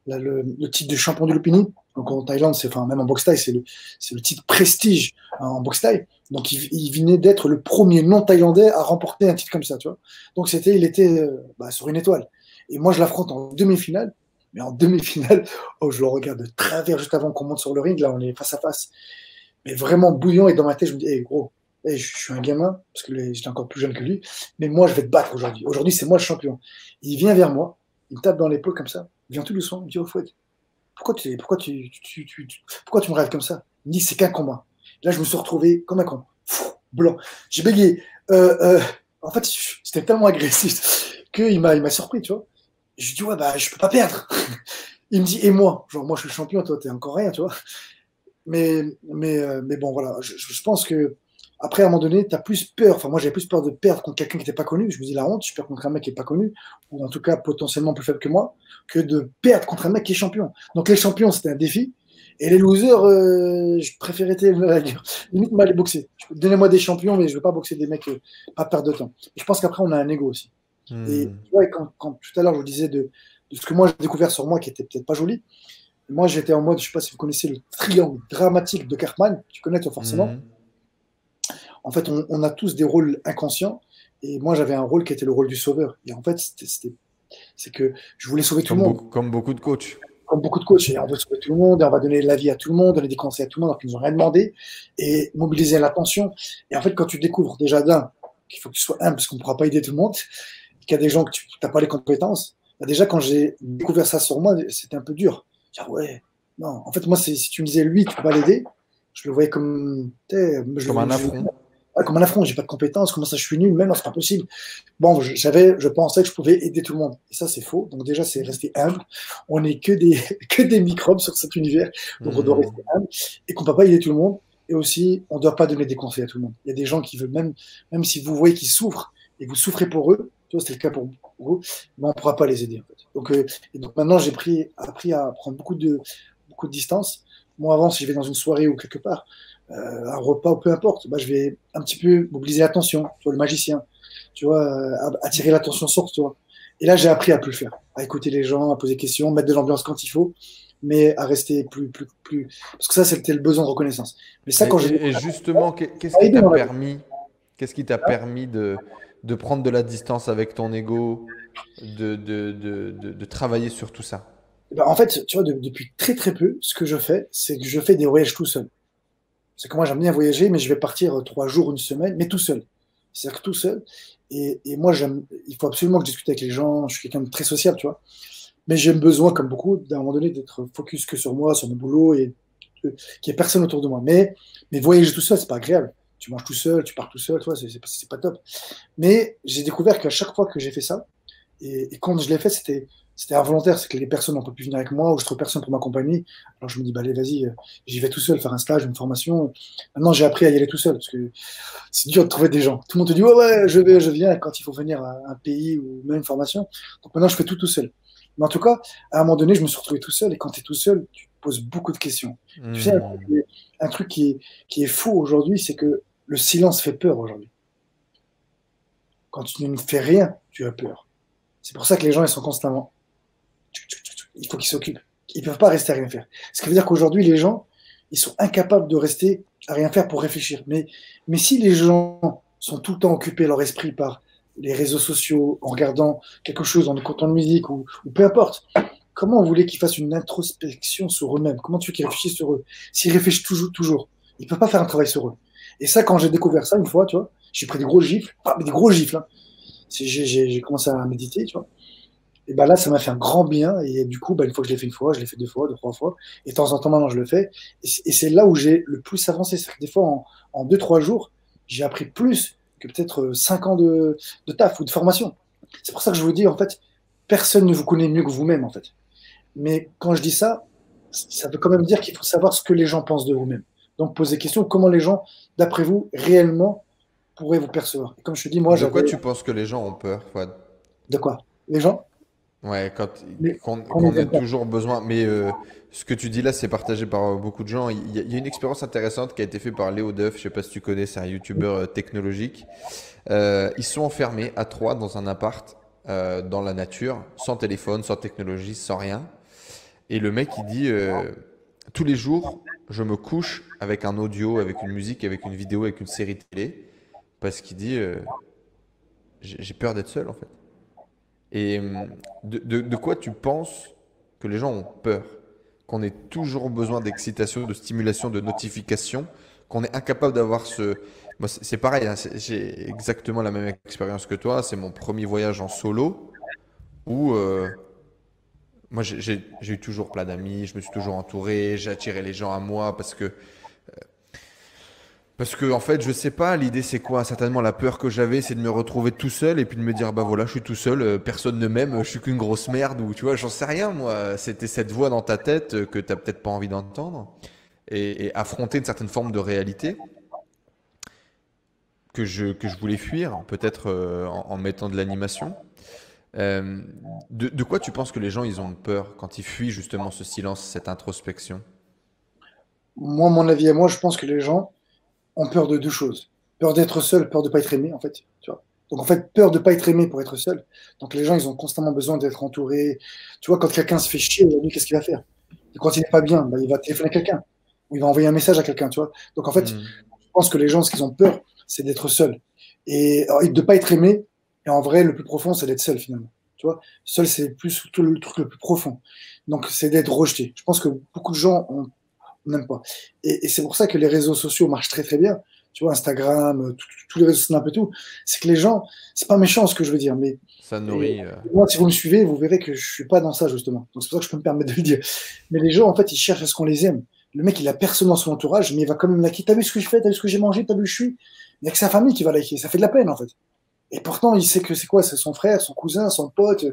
le titre de champion du Lupini. Donc en Thaïlande, enfin, même en boxe thaï, c'est le titre prestige en boxe thaï. Donc il venait d'être le premier non-thaïlandais à remporter un titre comme ça, tu vois. Donc il était sur une étoile. Et moi, je l'affronte en demi-finale. Mais en demi-finale, oh, je le regarde de travers juste avant qu'on monte sur le ring. Là, on est face à face. Mais vraiment bouillant. Et dans ma tête, je me dis, hey, gros, hey, je suis un gamin, parce que j'étais encore plus jeune que lui. Mais moi, je vais te battre aujourd'hui. Aujourd'hui, c'est moi le champion. Il vient vers moi. Il me tape dans l'épaule comme ça. Il vient tout doucement. Il me dit, oh, Fouad, pourquoi tu me regardes comme ça? Il me dit, c'est qu'un combat. Là, je me suis retrouvé comme un con. Blanc. J'ai bégayé. En fait, c'était tellement agressif qu'il m'a surpris, tu vois. Je lui dis, ouais, bah, je peux pas perdre. Il me dit, et moi? Genre, moi, je suis le champion, toi, t'es encore rien, tu vois. Mais bon, voilà. Je pense que, après, à un moment donné, tu as plus peur. Enfin, moi, j'avais plus peur de perdre contre quelqu'un qui n'était pas connu. Je me dis, la honte, je perds contre un mec qui n'est pas connu, ou en tout cas potentiellement plus faible que moi, que de perdre contre un mec qui est champion. Donc, les champions, c'était un défi. Et les losers, je préférais limite m'aller boxer. Donnez-moi des champions, mais je ne veux pas boxer des mecs, pas perdre de temps. Et je pense qu'après, on a un ego aussi. Et tu vois, quand tout à l'heure, je vous disais de ce que moi, j'ai découvert sur moi, qui était peut-être pas joli, moi, j'étais en mode, je ne sais pas si vous connaissez le triangle dramatique de Cartman, tu connais toi forcément. En fait, on a tous des rôles inconscients. Et moi, j'avais un rôle qui était le rôle du sauveur. Et en fait, c'est que je voulais sauver tout le monde. Comme beaucoup de coachs. Comme beaucoup de coachs. Et on veut sauver tout le monde, et on va donner la vie à tout le monde, donner des conseils à tout le monde, alors qu'ils nous ont rien demandé, et mobiliser l'attention. Et en fait, quand tu découvres déjà qu'il faut que tu sois humble, parce qu'on ne pourra pas aider tout le monde, qu'il y a des gens que tu n'as pas les compétences, bah déjà, quand j'ai découvert ça sur moi, c'était un peu dur. Dire, ouais, non. En fait, moi, si tu me disais, lui, tu peux pas l'aider, je le voyais comme un affront. Comme un affront, j'ai pas de compétences, comment ça je suis nul, même non, c'est pas possible. Bon, je pensais que je pouvais aider tout le monde. Et ça, c'est faux. Donc déjà, c'est rester humble. On n'est que des microbes sur cet univers. Donc on doit rester humble. Et qu'on peut pas aider tout le monde. Et aussi, on doit pas donner des conseils à tout le monde. Il y a des gens qui veulent, même si vous voyez qu'ils souffrent, et vous souffrez pour eux, tu vois, c'était le cas pour vous, mais on pourra pas les aider, en fait. Donc maintenant, j'ai appris à prendre beaucoup de distance. Moi, avant, si je vais dans une soirée ou quelque part, un repas ou peu importe, bah, je vais un petit peu mobiliser l'attention, tu vois, le magicien, tu vois, attirer l'attention sur toi. Et là, j'ai appris à plus le faire, à écouter les gens, à poser des questions, mettre de l'ambiance quand il faut, mais à rester plus. Parce que ça, c'était le besoin de reconnaissance. Mais ça, quand et justement, qu'est-ce qui t'a permis de prendre de la distance avec ton ego, de travailler sur tout ça? Ben, en fait, tu vois, depuis très très peu, ce que je fais, c'est que je fais des voyages tout seul. C'est que moi, j'aime bien voyager, mais je vais partir 3 jours, une semaine, mais tout seul. C'est-à-dire que tout seul. Et moi, il faut absolument que je discute avec les gens. Je suis quelqu'un de très sociable, tu vois. Mais j'ai besoin, comme beaucoup, d'un moment donné, d'être focus que sur moi, sur mon boulot, et qu'il n'y ait personne autour de moi. Mais voyager tout seul, c'est pas agréable. Tu manges tout seul, tu pars tout seul, toi, c'est pas top. Mais j'ai découvert qu'à chaque fois que j'ai fait ça, et quand je l'ai fait, c'était involontaire, c'est que les personnes n'ont pas pu venir avec moi, ou je trouve personne pour m'accompagner. Alors je me dis, bah allez, vas-y, j'y vais tout seul, faire un stage, une formation. Maintenant, j'ai appris à y aller tout seul, parce que c'est dur de trouver des gens. Tout le monde te dit, ouais, ouais, je viens quand il faut venir à un pays ou même une formation. Donc maintenant, je fais tout seul. Mais en tout cas, à un moment donné, je me suis retrouvé tout seul, et quand tu es tout seul, tu te poses beaucoup de questions. Tu sais, un truc qui est fou aujourd'hui, c'est que le silence fait peur aujourd'hui. Quand tu ne fais rien, tu as peur. C'est pour ça que les gens, ils sont constamment. Il faut qu'ils s'occupent. Ils ne peuvent pas rester à rien faire. Ce qui veut dire qu'aujourd'hui, les gens, ils sont incapables de rester à rien faire pour réfléchir. Mais si les gens sont tout le temps occupés leur esprit par les réseaux sociaux, en regardant quelque chose, en écoutant de musique ou peu importe, comment vous voulez qu'ils fassent une introspection sur eux-mêmes? Comment tu veux qu'ils réfléchissent sur eux? S'ils réfléchissent toujours, ils ne peuvent pas faire un travail sur eux. Et ça, quand j'ai découvert ça une fois, tu vois, j'ai pris des gros gifles, des gros gifles. Hein. J'ai commencé à méditer, tu vois. Et ben là, ça m'a fait un grand bien. Et du coup, une fois que je l'ai fait une fois, je l'ai fait 2 fois, 3 fois. Et de temps en temps, maintenant, je le fais. Et c'est là où j'ai le plus avancé. C'est que des fois, en 2-3 jours, j'ai appris plus que peut-être 5 ans de taf ou de formation. C'est pour ça que je vous dis, en fait, personne ne vous connaît mieux que vous-même, en fait. Mais quand je dis ça, ça veut quand même dire qu'il faut savoir ce que les gens pensent de vous-même. Donc, poser des questions, comment les gens, d'après vous, réellement pourraient vous percevoir. Et comme je te dis, moi, De quoi j'avais. tu penses que les gens ont peur, Fouad? De quoi? Les gens, Ouais, qu'on qu'on les ait aime pas. toujours besoin. Mais ce que tu dis là, c'est partagé par beaucoup de gens. Il y a une expérience intéressante qui a été faite par Léo Duff. Je sais pas si tu connais, c'est un youtubeur technologique. Ils sont enfermés à trois dans un appart, dans la nature, sans téléphone, sans technologie, sans rien. Et le mec, il dit tous les jours, je me couche avec un audio, avec une musique, avec une vidéo, avec une série télé, parce qu'il dit j'ai peur d'être seul en fait. Et de quoi tu penses que les gens ont peur? Qu'on ait toujours besoin d'excitation, de stimulation, de notification, qu'on est incapable d'avoir ce... Moi, c'est pareil, hein, j'ai exactement la même expérience que toi. C'est mon premier voyage en solo où moi j'ai eu toujours plein d'amis, je me suis toujours entouré, j'ai attiré les gens à moi parce que, en fait, je sais pas, l'idée c'est quoi? Certainement, la peur que j'avais, c'est de me retrouver tout seul et puis de me dire, bah voilà, je suis tout seul, personne ne m'aime, je suis qu'une grosse merde, ou tu vois, j'en sais rien, moi. C'était cette voix dans ta tête que t'as peut-être pas envie d'entendre et affronter une certaine forme de réalité que je voulais fuir, peut-être en mettant de l'animation. Euh, de quoi tu penses que les gens, ils ont peur quand ils fuient justement ce silence, cette introspection? Moi, mon avis à moi, je pense que les gens ont peur de deux choses. Peur d'être seul, peur de pas être aimé, en fait. Tu vois. Donc, en fait, peur de pas être aimé pour être seul. Donc, les gens, ils ont constamment besoin d'être entourés. Tu vois, quand quelqu'un se fait chier aujourd'hui, qu'est-ce qu'il va faire? Et quand il n'est pas bien, bah, il va téléphoner à quelqu'un. Ou il va envoyer un message à quelqu'un, tu vois. Donc, en fait, je Hmm. pense que les gens, ce qu'ils ont peur, c'est d'être seul. Et alors, de ne pas être aimé. Et en vrai, le plus profond, c'est d'être seul, finalement. Tu vois, seul, c'est plus tout le truc le plus profond. Donc, c'est d'être rejeté. Je pense que beaucoup de gens ont même pas. Et c'est pour ça que les réseaux sociaux marchent très très bien. Tu vois, Instagram, tous les réseaux Snap et tout. C'est que les gens, c'est pas méchant ce que je veux dire, mais Ça et, nourrit. moi, si vous me suivez, vous verrez que je suis pas dans ça justement. Donc c'est pour ça que je peux me permettre de le dire. Mais les gens, en fait, ils cherchent à ce qu'on les aime. Le mec, il a personne dans son entourage, mais il va quand même liker. T'as vu ce que je fais? T'as vu ce que j'ai mangé? T'as vu où je suis? Il n'y a que sa famille qui va liker. Ça fait de la peine, en fait. Et pourtant, il sait que c'est quoi? C'est son frère, son cousin, son pote.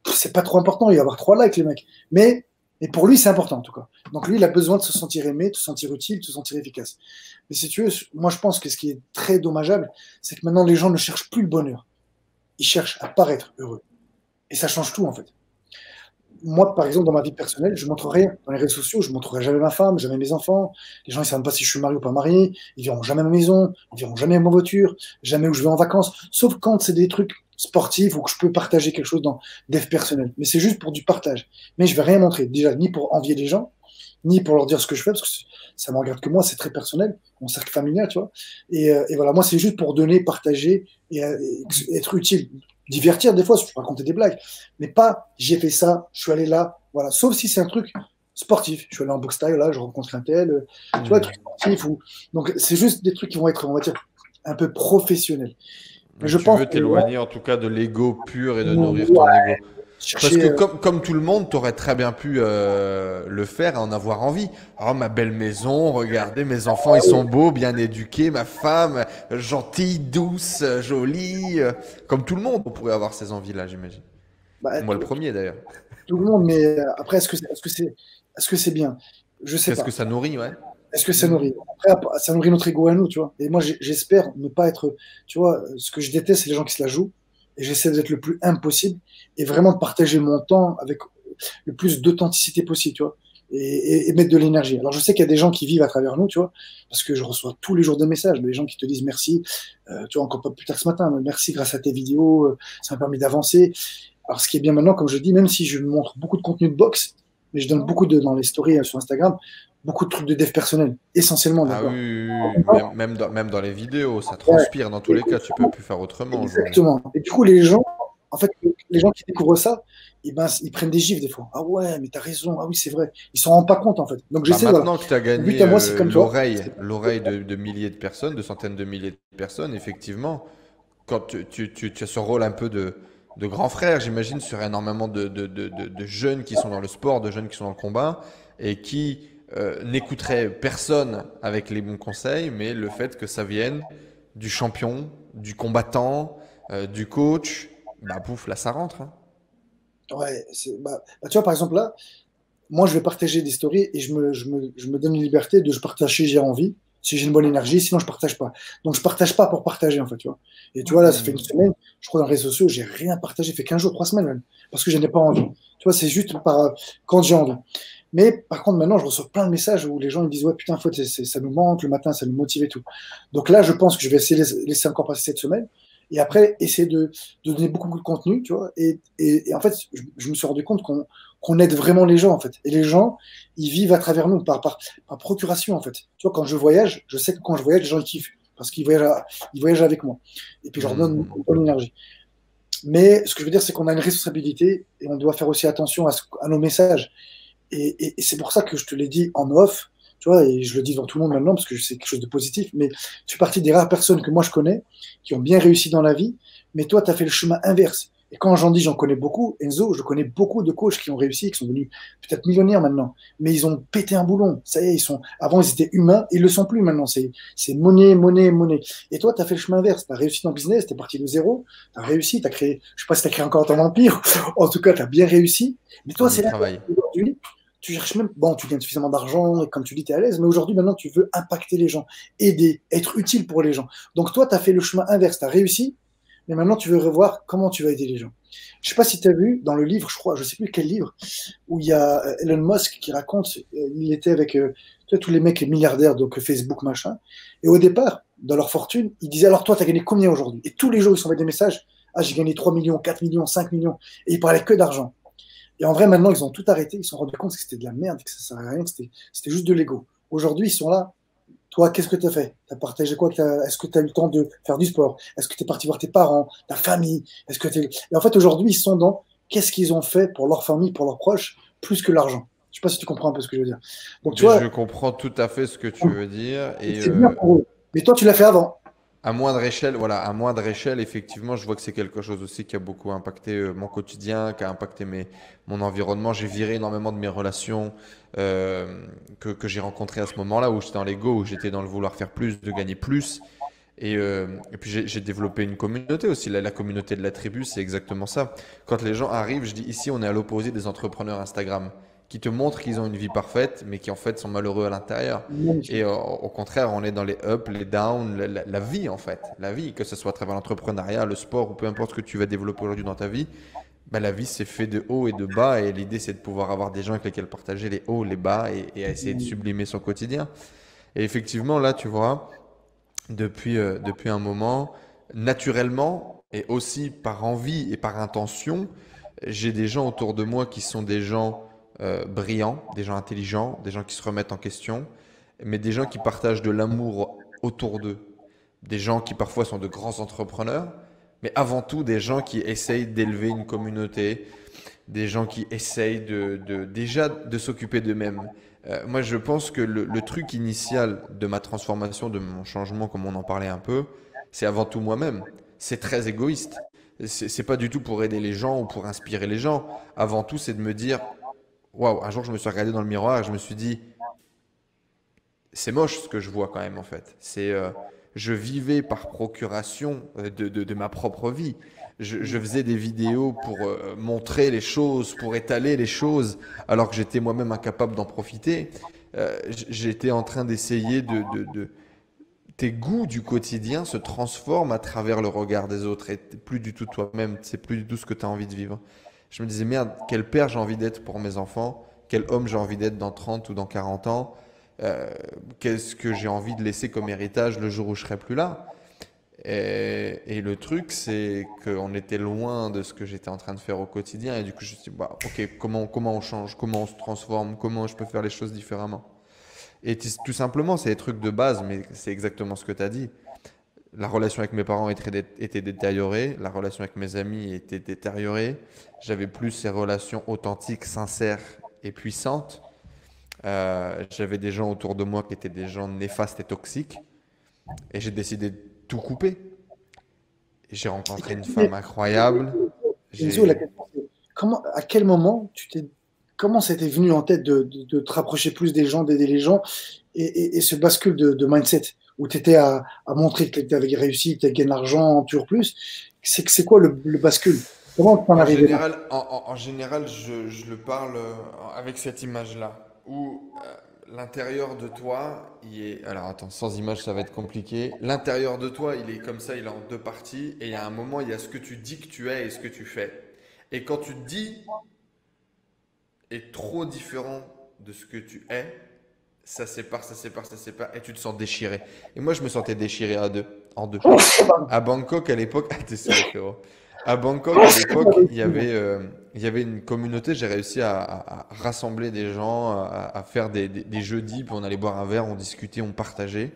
C'est pas trop important. Il va avoir 3 likes, les mecs. Mais pour lui, c'est important, en tout cas. Donc lui, il a besoin de se sentir aimé, de se sentir utile, de se sentir efficace. Mais si tu veux, moi, je pense que ce qui est très dommageable, c'est que maintenant, les gens ne cherchent plus le bonheur. Ils cherchent à paraître heureux. Et ça change tout, en fait. Moi, par exemple, dans ma vie personnelle, je montre rien. Dans les réseaux sociaux, je montrerai jamais ma femme, jamais mes enfants. Les gens, ils savent pas si je suis marié ou pas marié. Ils verront jamais ma maison. Ils verront jamais ma voiture. Jamais où je vais en vacances. Sauf quand c'est des trucs sportifs ou que je peux partager quelque chose dans des personnel. Mais c'est juste pour du partage. Mais je vais rien montrer. Déjà, ni pour envier les gens, ni pour leur dire ce que je fais, parce que ça me regarde que moi, c'est très personnel, mon cercle familial, tu vois. Et voilà, moi, c'est juste pour donner, partager et être utile. Divertir des fois, je peux raconter des blagues, mais pas j'ai fait ça, je suis allé là, voilà. Sauf si c'est un truc sportif. Je suis allé en boxe style, là, je rencontre un tel, tu vois, un truc Hmm. sportif. Donc, c'est juste des trucs qui vont être, on va dire, un peu professionnels. Mais je Tu pense veux que les gens t'éloigner en tout cas de l'ego pur et de vont nourrir ton ego. Parce chercher. que comme tout le monde, tu aurais très bien pu le faire et en avoir envie. Oh, ma belle maison, regardez, mes enfants, ils sont beaux, bien éduqués, ma femme, gentille, douce, jolie. Comme tout le monde, on pourrait avoir ces envies-là, j'imagine. Bah, Moi, le premier d'ailleurs. tout le monde, mais après, est-ce que c'est bien? Je sais Qu'est-ce que pas. ça nourrit, ouais. Est-ce que ça Hmm. nourrit? Après, ça nourrit notre ego à nous, tu vois. Et moi, j'espère ne pas être, tu vois, ce que je déteste, c'est les gens qui se la jouent. Et j'essaie d'être le plus impossible et vraiment de partager mon temps avec le plus d'authenticité possible, tu vois. Et mettre de l'énergie. Alors, je sais qu'il y a des gens qui vivent à travers nous, tu vois, parce que je reçois tous les jours des messages, des gens qui te disent merci, tu vois, encore pas plus tard ce matin, merci grâce à tes vidéos, ça m'a permis d'avancer. Alors, ce qui est bien maintenant, comme je dis, même si je montre beaucoup de contenu de boxe, mais je donne beaucoup dans les stories sur Instagram, beaucoup de trucs de dev personnel, essentiellement, Ah oui, d'accord? oui, oui, oui. Même dans les vidéos, ça Ouais. transpire dans tous Et les cas. Tu peux plus faire autrement aujourd'hui. exactement. Et du coup, les gens, en fait, les gens qui découvrent ça, eh ben, ils prennent des gifs des fois. Ah ouais, mais t'as raison. Ah oui, c'est vrai. Ils s'en rendent pas compte, en fait. Donc, Bah j'essaie, voilà. maintenant que tu as Mon but gagné à moi, c'est comme toi. l'oreille de milliers de personnes, de centaines de milliers de personnes, effectivement, quand tu as ce rôle un peu de grand frère, j'imagine, sur énormément de jeunes qui sont dans le sport, de jeunes qui sont dans le combat, et qui n'écouteraient personne avec les bons conseils, mais le fait que ça vienne du champion, du combattant, du coach, bah pouf, là ça rentre, hein. Ouais, tu vois, par exemple, là, moi, je vais partager des stories et je me donne une liberté de je partage si j'ai envie, si j'ai une bonne énergie, sinon je partage pas. Donc, je partage pas pour partager, en fait, tu vois. Et tu vois, là, ça fait une semaine, je crois, dans les réseaux sociaux, j'ai rien partagé, ça fait 15 jours, 3 semaines même, parce que je n'ai pas envie. Tu vois, c'est juste quand j'ai envie. Mais par contre, maintenant, je reçois plein de messages où les gens me disent, ouais, putain, faut, ça nous manque le matin, ça nous motive et tout. Donc là, je pense que je vais essayer de laisser encore passer cette semaine. Et après, essayer de donner beaucoup de contenu, tu vois. Et en fait, je me suis rendu compte qu'on aide vraiment les gens, en fait. Et les gens, ils vivent à travers nous, par procuration, en fait. Tu vois, quand je voyage, je sais que quand je voyage, les gens, ils kiffent. Parce ils voyagent avec moi. Et puis, je leur donne une bonne énergie. Mais ce que je veux dire, c'est qu'on a une responsabilité et on doit faire aussi attention à nos messages. Et c'est pour ça que je te l'ai dit en off, tu vois, et je le dis devant tout le monde maintenant parce que c'est quelque chose de positif, mais tu fais partie des rares personnes que moi je connais qui ont bien réussi dans la vie, mais toi, tu as fait le chemin inverse. Et quand j'en dis, j'en connais beaucoup, Enzo, je connais beaucoup de coachs qui ont réussi, qui sont devenus peut-être millionnaires maintenant, mais ils ont pété un boulon. Ça y est, avant, ils étaient humains, ils le sont plus maintenant. C'est monnaie, monnaie, monnaie. Et toi, tu as fait le chemin inverse. Tu as réussi dans le business, tu es parti de zéro, tu as réussi, tu as créé, je sais pas si tu as créé encore ton empire, en tout cas, tu as bien réussi. Mais toi, On y c'est là, travaille. aujourd'hui, tu cherches même, bon, tu gagnes suffisamment d'argent, et comme tu dis, tu es à l'aise, mais aujourd'hui, maintenant, tu veux impacter les gens, aider, être utile pour les gens. Donc, toi, tu as fait le chemin inverse, tu as réussi, mais maintenant, tu veux revoir comment tu vas aider les gens. Je sais pas si tu as vu dans le livre, je crois, je sais plus quel livre, où il y a Elon Musk qui raconte, il était avec tu vois, tous les mecs, les milliardaires, donc Facebook, machin, et au départ, dans leur fortune, il disait, alors toi, tu as gagné combien aujourd'hui? Et tous les jours, ils s'envoyaient des messages, ah, j'ai gagné 3 millions, 4 millions, 5 millions, et ils parlaient que d'argent. Et en vrai, maintenant, ils ont tout arrêté. Ils se sont rendus compte que c'était de la merde, que ça ne servait à rien, que c'était juste de l'ego. Aujourd'hui, ils sont là. Toi, qu'est-ce que tu as fait? Tu as partagé quoi? Est-ce que tu as eu le temps de faire du sport? Est-ce que tu es parti voir tes parents, ta famille? Est-ce que Et en fait, aujourd'hui, ils sont dans qu'est-ce qu'ils ont fait pour leur famille, pour leurs proches, plus que l'argent. Je ne sais pas si tu comprends un peu ce que je veux dire. Donc, tu Mais vois, je comprends tout à fait ce que tu veux dire. Et c'est bien pour eux. Mais toi, tu l'as fait avant. à moindre échelle, voilà, à moindre échelle, effectivement, je vois que c'est quelque chose aussi qui a beaucoup impacté mon quotidien, qui a impacté mon environnement. J'ai viré énormément de mes relations que j'ai rencontrées à ce moment-là, où j'étais dans l'ego, où j'étais dans le vouloir faire plus, de gagner plus. Et puis j'ai développé une communauté aussi. La communauté de la tribu, c'est exactement ça. Quand les gens arrivent, je dis ici, on est à l'opposé des entrepreneurs Instagram qui te montrent qu'ils ont une vie parfaite, mais qui en fait sont malheureux à l'intérieur. Et Magnifique. au contraire, on est dans les ups, les downs, la vie en fait. La vie, que ce soit à travers l'entrepreneuriat, le sport ou peu importe ce que tu vas développer aujourd'hui dans ta vie, bah, la vie c'est fait de hauts et de bas. Et l'idée c'est de pouvoir avoir des gens avec lesquels partager les hauts, les bas et à essayer de sublimer son quotidien. Et effectivement, là, tu vois, depuis un moment, naturellement et aussi par envie et par intention, j'ai des gens autour de moi qui sont des gens brillants, des gens intelligents, des gens qui se remettent en question, mais des gens qui partagent de l'amour autour d'eux, des gens qui parfois sont de grands entrepreneurs, mais avant tout des gens qui essayent d'élever une communauté, des gens qui essayent déjà de s'occuper d'eux-mêmes. Moi, je pense que le truc initial de ma transformation, de mon changement, comme on en parlait un peu, c'est avant tout moi-même. C'est très égoïste. C'est pas du tout pour aider les gens ou pour inspirer les gens. Avant tout, c'est de me dire, waouh, un jour, je me suis regardé dans le miroir et je me suis dit, c'est moche ce que je vois quand même en fait. Je vivais par procuration de ma propre vie. Je faisais des vidéos pour montrer les choses, pour étaler les choses, alors que j'étais moi-même incapable d'en profiter. J'étais en train d'essayer tes goûts du quotidien se transforment à travers le regard des autres et t'es plus du tout toi-même, c'est plus du tout ce que tu as envie de vivre. Je me disais, merde, quel père j'ai envie d'être pour mes enfants, quel homme j'ai envie d'être dans 30 ou dans 40 ans, euh, qu'est-ce que j'ai envie de laisser comme héritage le jour où je serai plus là. Et le truc, c'est qu'on était loin de ce que j'étais en train de faire au quotidien. Et du coup, je me suis dit, bah, ok, comment on change, comment on se transforme, comment je peux faire les choses différemment. Et tout simplement, c'est des trucs de base, mais c'est exactement ce que tu as dit. La relation avec mes parents était détériorée, la relation avec mes amis était détériorée. J'avais plus ces relations authentiques, sincères et puissantes. J'avais des gens autour de moi qui étaient des gens néfastes et toxiques. Et j'ai décidé de tout couper. J'ai rencontré une femme incroyable. Enzo, la J'ai question, c'est à quel moment comment ça t'est venu en tête de te rapprocher plus des gens, d'aider les gens, et ce bascule de mindset où tu étais à montrer que tu avais réussi, tu as gagné de l'argent, toujours plus, c'est quoi le bascule? Comment t'en es En arrivé là? général, en général, je le parle avec cette image-là, où l'intérieur de toi, il est... Alors attends, sans image, ça va être compliqué. L'intérieur de toi, il est comme ça, il est en deux parties, et il y a un moment, il y a ce que tu dis que tu es et ce que tu fais. Et quand tu te dis est trop différent de ce que tu es, ça sépare, ça sépare, ça sépare, et tu te sens déchiré. Et moi, je me sentais déchiré à deux, en deux. À Bangkok, à l'époque, ah, t'es sérieux, frérot. À Bangkok, à l'époque, il y avait une communauté. J'ai réussi à rassembler des gens, à faire des jeudis, puis on allait boire un verre, on discutait, on partageait.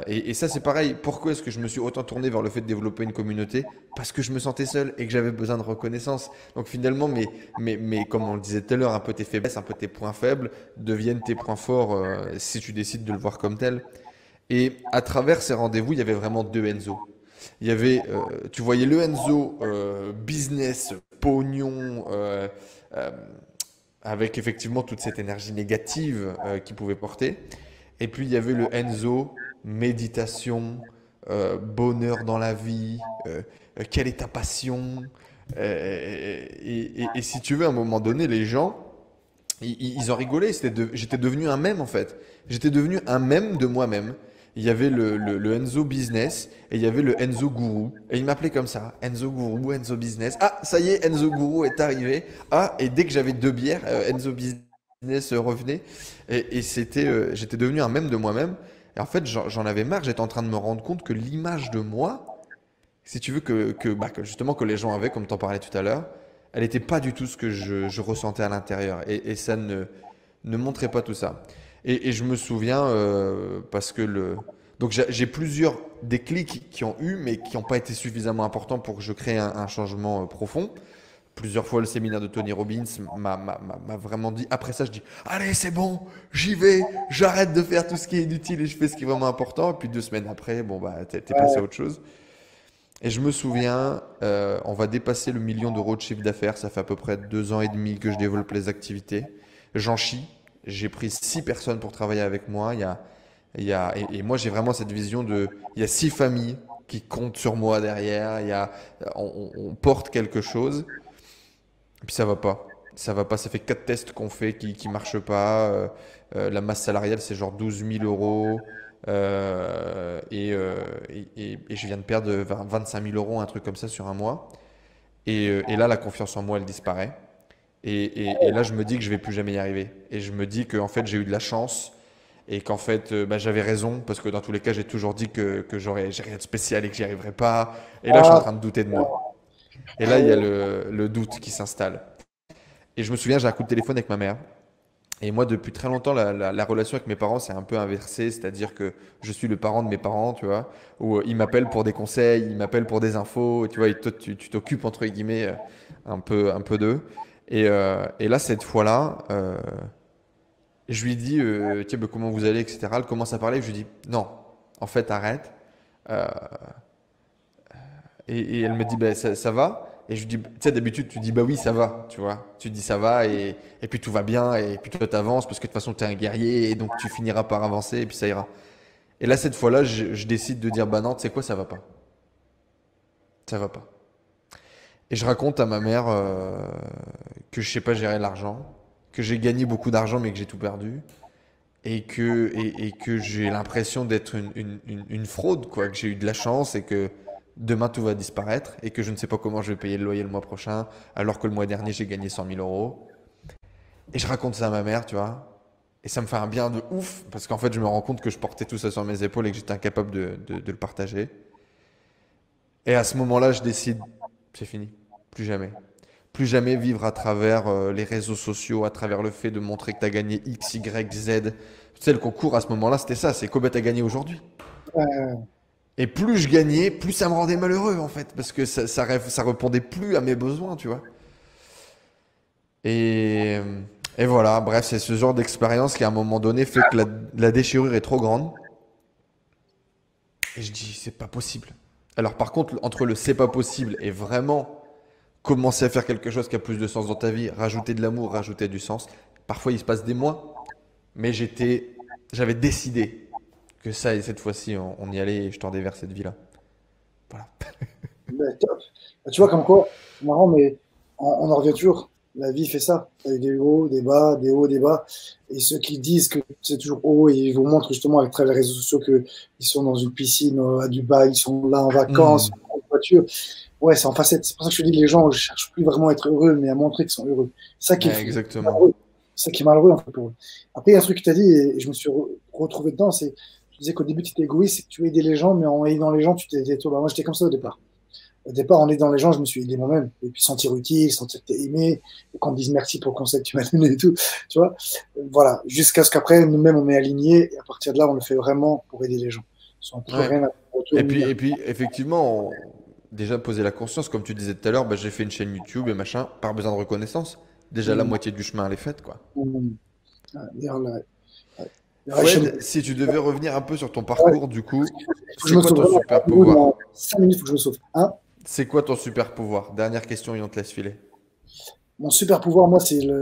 Et ça, c'est pareil. Pourquoi est-ce que je me suis autant tourné vers le fait de développer une communauté? Parce que je me sentais seul et que j'avais besoin de reconnaissance. Donc finalement, comme on le disait tout à l'heure, un peu tes faiblesses, un peu tes points faibles deviennent tes points forts si tu décides de le voir comme tel. Et à travers ces rendez-vous, il y avait vraiment deux Enzo. Il y avait, tu voyais le Enzo business, pognon, euh, avec effectivement toute cette énergie négative qu'il pouvait porter. Et puis il y avait le Enzo, méditation, bonheur dans la vie, quelle est ta passion? Et si tu veux, à un moment donné, les gens, ils ont rigolé. J'étais devenu un mème en fait. J'étais devenu un mème de moi-même. Il y avait le Enzo Business et il y avait le Enzo Guru. Et il m'appelait comme ça. Enzo Guru, Enzo Business. Ah, ça y est, Enzo Guru est arrivé. Ah, et dès que j'avais deux bières, Enzo Business revenait. J'étais devenu un mème de moi-même. Et en fait, j'en avais marre. J'étais en train de me rendre compte que l'image de moi, si tu veux que justement que les gens avaient, comme t'en parlais tout à l'heure, elle n'était pas du tout ce que je ressentais à l'intérieur. Et ça ne montrait pas tout ça. Et je me souviens parce que donc j'ai plusieurs déclics qui ont eu, mais qui n'ont pas été suffisamment importants pour que je crée un changement profond. Plusieurs fois, le séminaire de Tony Robbins m'a vraiment dit. Après ça, je dis, allez, c'est bon, j'y vais, j'arrête de faire tout ce qui est inutile et je fais ce qui est vraiment important. Et puis 2 semaines après, bon bah t'es passé à autre chose. Et je me souviens, on va dépasser le million d'euros de chiffre d'affaires. Ça fait à peu près 2 ans et demi que je développe les activités. J'en chie. J'ai pris 6 personnes pour travailler avec moi. Et moi, j'ai vraiment cette vision de. Il y a 6 familles qui comptent sur moi derrière. On porte quelque chose. Et puis ça va pas. Ça va pas. Ça fait 4 tests qu'on fait qui marchent pas. La masse salariale, c'est genre 12 000 euros. Et je viens de perdre 25 000 euros, un truc comme ça sur un mois. Et là, la confiance en moi, elle disparaît. Et là, je me dis que je vais plus jamais y arriver. Et je me dis que en fait, j'ai eu de la chance et qu'en fait, bah, j'avais raison parce que dans tous les cas, j'ai toujours dit que j'ai rien de spécial et que j'y arriverai pas. Et là, je suis en Ah, train de douter de moi. Et là, il y a le doute qui s'installe. Et je me souviens, j'ai un coup de téléphone avec ma mère. Et moi, depuis très longtemps, la relation avec mes parents, c'est un peu inversé. C'est-à-dire que je suis le parent de mes parents, tu vois, où ils m'appellent pour des conseils, ils m'appellent pour des infos, tu vois, et toi, tu t'occupes, entre guillemets, un peu d'eux. Et là, cette fois-là, je lui dis, tiens, bah, comment vous allez, etc. Elle commence à parler, je lui dis, non, en fait, arrête. Euh, et elle me dit, bah, ça va? Et je lui dis, tu sais, d'habitude, tu dis, bah oui, ça va, tu vois. Tu dis, ça va, et puis tout va bien, et puis toi, t'avances, parce que de toute façon, t'es un guerrier, et donc tu finiras par avancer, et puis ça ira. Et là, cette fois-là, je décide de dire, bah non, tu sais quoi, ça va pas. Ça va pas. Et je raconte à ma mère que je sais pas gérer l'argent, que j'ai gagné beaucoup d'argent, mais que j'ai tout perdu, et que j'ai l'impression d'être une fraude, quoi, que j'ai eu de la chance, et que demain tout va disparaître, et que je ne sais pas comment je vais payer le loyer le mois prochain, alors que le mois dernier, j'ai gagné 100 000 euros. Et je raconte ça à ma mère, tu vois. Et ça me fait un bien de ouf, parce qu'en fait, je me rends compte que je portais tout ça sur mes épaules et que j'étais incapable de le partager. Et à ce moment-là, je décide, c'est fini, plus jamais. Plus jamais vivre à travers les réseaux sociaux, à travers le fait de montrer que tu as gagné X, Y, Z. Tu sais, le concours à ce moment-là, c'était ça, c'est combien tu as gagné aujourd'hui. Et plus je gagnais, plus ça me rendait malheureux, en fait, parce que ça répondait plus à mes besoins, tu vois. Et, et voilà, bref, c'est ce genre d'expérience qui, à un moment donné, fait que la déchirure est trop grande. Et je dis, c'est pas possible. Alors, par contre, entre le c'est pas possible et vraiment commencer à faire quelque chose qui a plus de sens dans ta vie, rajouter de l'amour, rajouter du sens, parfois il se passe des mois, mais j'avais décidé que ça, et cette fois-ci, on y allait et je tendais vers cette vie-là. Voilà. ben, top. Tu vois, comme quoi, c'est marrant, mais on en revient toujours. La vie fait ça. Il y a des hauts, des bas, des hauts, des bas. Et ceux qui disent que c'est toujours haut, et ils vous montrent justement avec travers les réseaux sociaux qu'ils sont dans une piscine à Dubaï, ils sont là en vacances, Hmm. en voiture. Ouais, c'est en facette. C'est pour ça que je te dis que les gens ne cherchent plus vraiment à être heureux, mais à montrer qu'ils sont heureux. C'est ça qui est Ouais, fou. exactement. Malheureux. C'est ça qui est malheureux, en fait, pour eux. Après, il y a un truc que tu as dit, et je me suis retrouvé dedans, c'est, tu disais qu'au début, tu étais égoïste, c'est que tu aidais les gens, mais en aidant les gens, tu t'aidais toi. Bah, moi, j'étais comme ça au départ. Au départ, en aidant les gens, je me suis aidé moi-même. Et puis sentir utile, sentir que t'es aimé, et qu'on me dise merci pour le conseil que tu m'as donné et tout. Tu vois? Voilà. Jusqu'à ce qu'après, nous-mêmes, on est alignés. Et à partir de là, on le fait vraiment pour aider les gens. Sans plus Ouais. rien à retour ni Et rien. puis effectivement, déjà poser la conscience, comme tu disais tout à l'heure, bah, j'ai fait une chaîne YouTube et machin, pas besoin de reconnaissance. Déjà la Hum, moitié du chemin elle est faite, quoi. Ouais, d'ailleurs, la chaîne, Fouad, si tu devais revenir un peu sur ton ouais, parcours, du coup, faut que je c'est me quoi sauve ton vraiment. super pouvoir? Dans 5 minutes, il faut que je me sauve. Hein? C'est quoi ton super pouvoir? Dernière question et on te laisse filer. Mon super pouvoir, moi,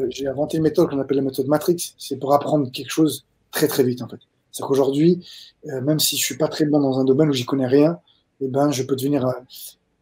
j'ai inventé une méthode qu'on appelle la méthode Matrix. C'est pour apprendre quelque chose très, très vite, en fait. C'est qu'aujourd'hui, même si je suis pas très bon dans un domaine où j'y connais rien, eh ben, je peux devenir,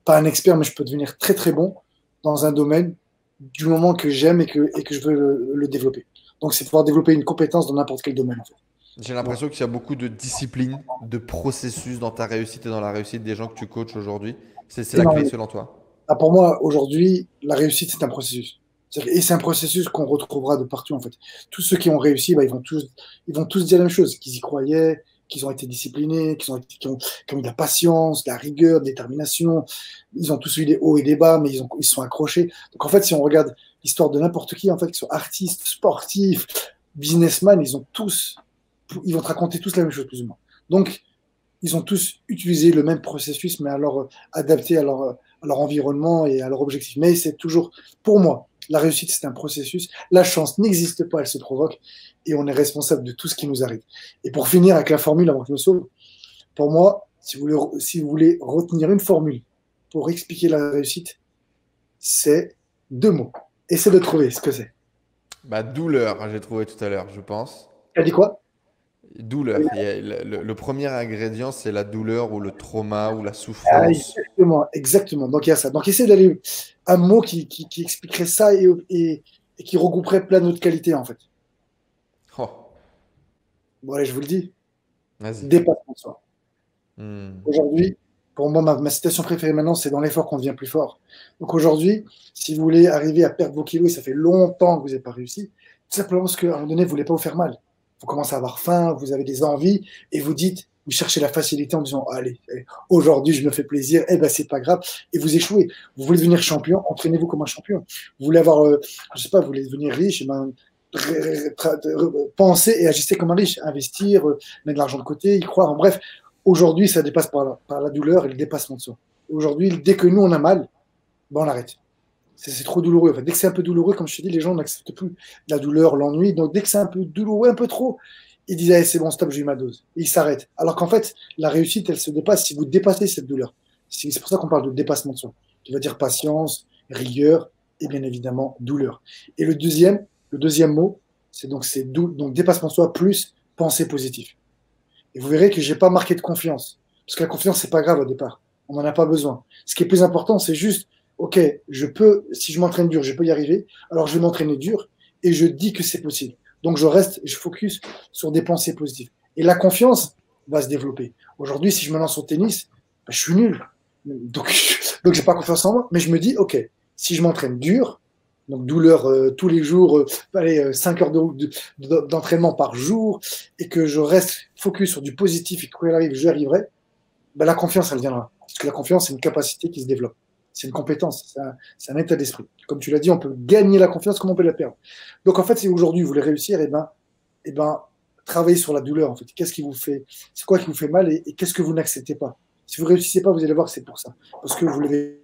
pas un expert, mais je peux devenir très, très bon dans un domaine du moment que j'aime et que je veux le développer. Donc, c'est pouvoir développer une compétence dans n'importe quel domaine, en fait. J'ai Voilà. l'impression qu'il y a beaucoup de discipline, de processus dans ta réussite et dans la réussite des gens que tu coaches aujourd'hui. C'est la clé Énormément. selon toi. Ah, pour moi, aujourd'hui, la réussite, c'est un processus. Et c'est un processus qu'on retrouvera de partout, en fait. Tous ceux qui ont réussi, bah, ils vont tous dire la même chose, qu'ils y croyaient, qu'ils ont été disciplinés, qu'ils ont eu de la patience, de la rigueur, de la détermination. Ils ont tous eu des hauts et des bas, mais ils se sont accrochés. Donc, en fait, si on regarde l'histoire de n'importe qui, en fait, qu'ils soient artistes, sportifs, businessmen, ils vont te raconter tous la même chose, plus ou moins. Donc, ils ont tous utilisé le même processus, mais alors adapté à leur environnement et à leur objectif. Mais c'est toujours, pour moi, la réussite, c'est un processus. La chance n'existe pas, elle se provoque. Et on est responsable de tout ce qui nous arrive. Et pour finir avec la formule, avant que je me sauve, pour moi, si vous voulez retenir une formule pour expliquer la réussite, c'est deux mots. Essayez de trouver ce que c'est. Bah, douleur, hein, j'ai trouvé tout à l'heure, je pense. Tu as dit quoi? Douleur. Il y a le premier ingrédient, c'est la douleur ou le trauma ou la Ah, souffrance. exactement, exactement. Donc il y a ça. Donc essayez d'aller un mot qui expliquerait ça et qui regrouperait plein d'autres qualités en fait. Oh, Bon allez, je vous le dis. vas-y. Dépassement de soi. Hmm. Aujourd'hui, pour moi, ma citation préférée maintenant, c'est dans l'effort qu'on devient plus fort. Donc aujourd'hui, si vous voulez arriver à perdre vos kilos et ça fait longtemps que vous n'avez pas réussi, tout simplement parce qu'à un moment donné, vous ne voulez pas vous faire mal. Vous commencez à avoir faim, vous avez des envies et vous dites, vous cherchez la facilité en disant, allez, aujourd'hui, je me fais plaisir, eh ben, c'est pas grave. Et vous échouez. Vous voulez devenir champion, entraînez-vous comme un champion. Vous voulez avoir, je sais pas, vous voulez devenir riche, eh ben, pensez et agissez comme un riche. Investir, mettre de l'argent de côté, y croire. En bref, aujourd'hui, ça dépasse par la douleur et le dépassement de soi. Aujourd'hui, dès que nous, on a mal, ben, on arrête. C'est trop douloureux. En fait. Dès que c'est un peu douloureux, comme je te dis, les gens n'acceptent plus la douleur, l'ennui. Donc, dès que c'est un peu douloureux, un peu trop, ils disent, allez, c'est bon, stop, j'ai eu ma dose. Et ils s'arrêtent. Alors qu'en fait, la réussite, elle se dépasse si vous dépassez cette douleur. C'est pour ça qu'on parle de dépassement de soi. Tu vas dire patience, rigueur et bien évidemment douleur. Et le deuxième mot, donc dépassement de soi plus pensée positive. Et vous verrez que j'ai pas marqué de confiance. Parce que la confiance, c'est pas grave au départ. On n'en a pas besoin. Ce qui est plus important, c'est juste, OK, si je m'entraîne dur, je peux y arriver. Alors je vais m'entraîner dur et je dis que c'est possible. Donc je focus sur des pensées positives. Et la confiance va se développer. Aujourd'hui, si je me lance au tennis, ben, je suis nul. Donc j'ai pas confiance en moi. Mais je me dis, OK, si je m'entraîne dur, donc douleur tous les jours, allez, 5 heures d'entraînement par jour, et que je reste focus sur du positif et que quoi il arrive, j'y arriverai, ben, la confiance, elle viendra. Parce que la confiance, c'est une capacité qui se développe. C'est une compétence, c'est un état d'esprit. Comme tu l'as dit, on peut gagner la confiance comme on peut la perdre. Donc en fait, si aujourd'hui vous voulez réussir, eh ben, travaillez sur la douleur. En fait, qu'est-ce qui vous fait, c'est quoi qui vous fait mal et qu'est-ce que vous n'acceptez pas. Si vous réussissez pas, vous allez voir que c'est pour ça, parce que vous l'avez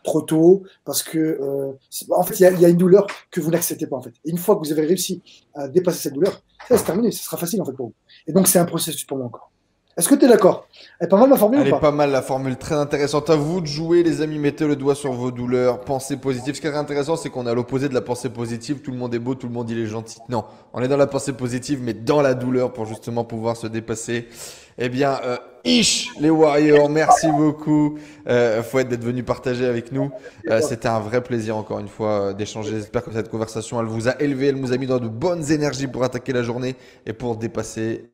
trop tôt, parce que en fait, il y a une douleur que vous n'acceptez pas en fait. Et une fois que vous avez réussi à dépasser cette douleur, ça c'est terminé, ça sera facile en fait pour vous. Et donc c'est un processus pour moi encore. Est-ce que tu es d'accord? Elle est pas mal ma formule ou Elle est pas? pas mal la formule, très intéressante. À vous de jouer, les amis. Mettez le doigt sur vos douleurs. Pensée positive. Ce qui est intéressant, c'est qu'on est à l'opposé de la pensée positive. Tout le monde est beau, tout le monde il est gentil. Non, on est dans la pensée positive, mais dans la douleur pour justement pouvoir se dépasser. Eh bien, Ish, les Warriors, merci beaucoup Fouad d'être venu partager avec nous. C'était un vrai plaisir encore une fois d'échanger. J'espère que cette conversation, elle vous a élevé, elle vous a mis dans de bonnes énergies pour attaquer la journée et pour dépasser,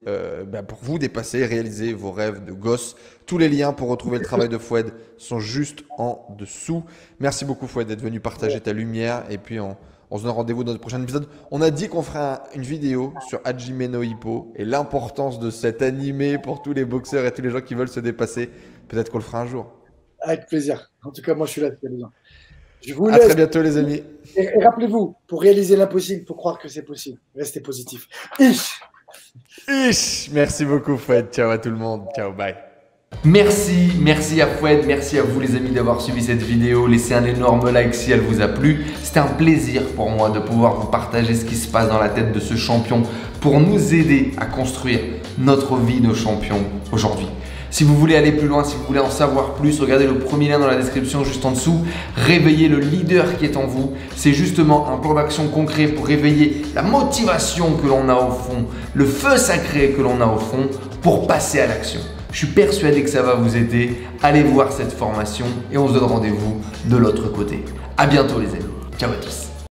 pour vous dépasser, réaliser vos rêves de gosse. Tous les liens pour retrouver le travail de Fouad sont juste en dessous. Merci beaucoup Fouad d'être venu partager ta lumière et puis on se donne rendez-vous dans le prochain épisode. On a dit qu'on ferait une vidéo sur Hajime no Ippo et l'importance de cet animé pour tous les boxeurs et tous les gens qui veulent se dépasser. Peut-être qu'on le fera un jour. Avec plaisir. En tout cas, moi, je suis là si tu as besoin. Je vous À laisse. très bientôt les amis. Et rappelez-vous, pour réaliser l'impossible, il faut croire que c'est possible. Restez positif. Ish. Ish. Merci beaucoup Fouad. Ciao à tout le monde. Ciao, bye. Merci à Fouad, merci à vous les amis d'avoir suivi cette vidéo. Laissez un énorme like si elle vous a plu. C'était un plaisir pour moi de pouvoir vous partager ce qui se passe dans la tête de ce champion pour nous aider à construire notre vie de champion aujourd'hui. Si vous voulez aller plus loin, si vous voulez en savoir plus, regardez le premier lien dans la description juste en dessous. Réveillez le leader qui est en vous. C'est justement un plan d'action concret pour réveiller la motivation que l'on a au fond, le feu sacré que l'on a au fond pour passer à l'action. Je suis persuadé que ça va vous aider. Allez voir cette formation et on se donne rendez-vous de l'autre côté. À bientôt les amis. Ciao à tous.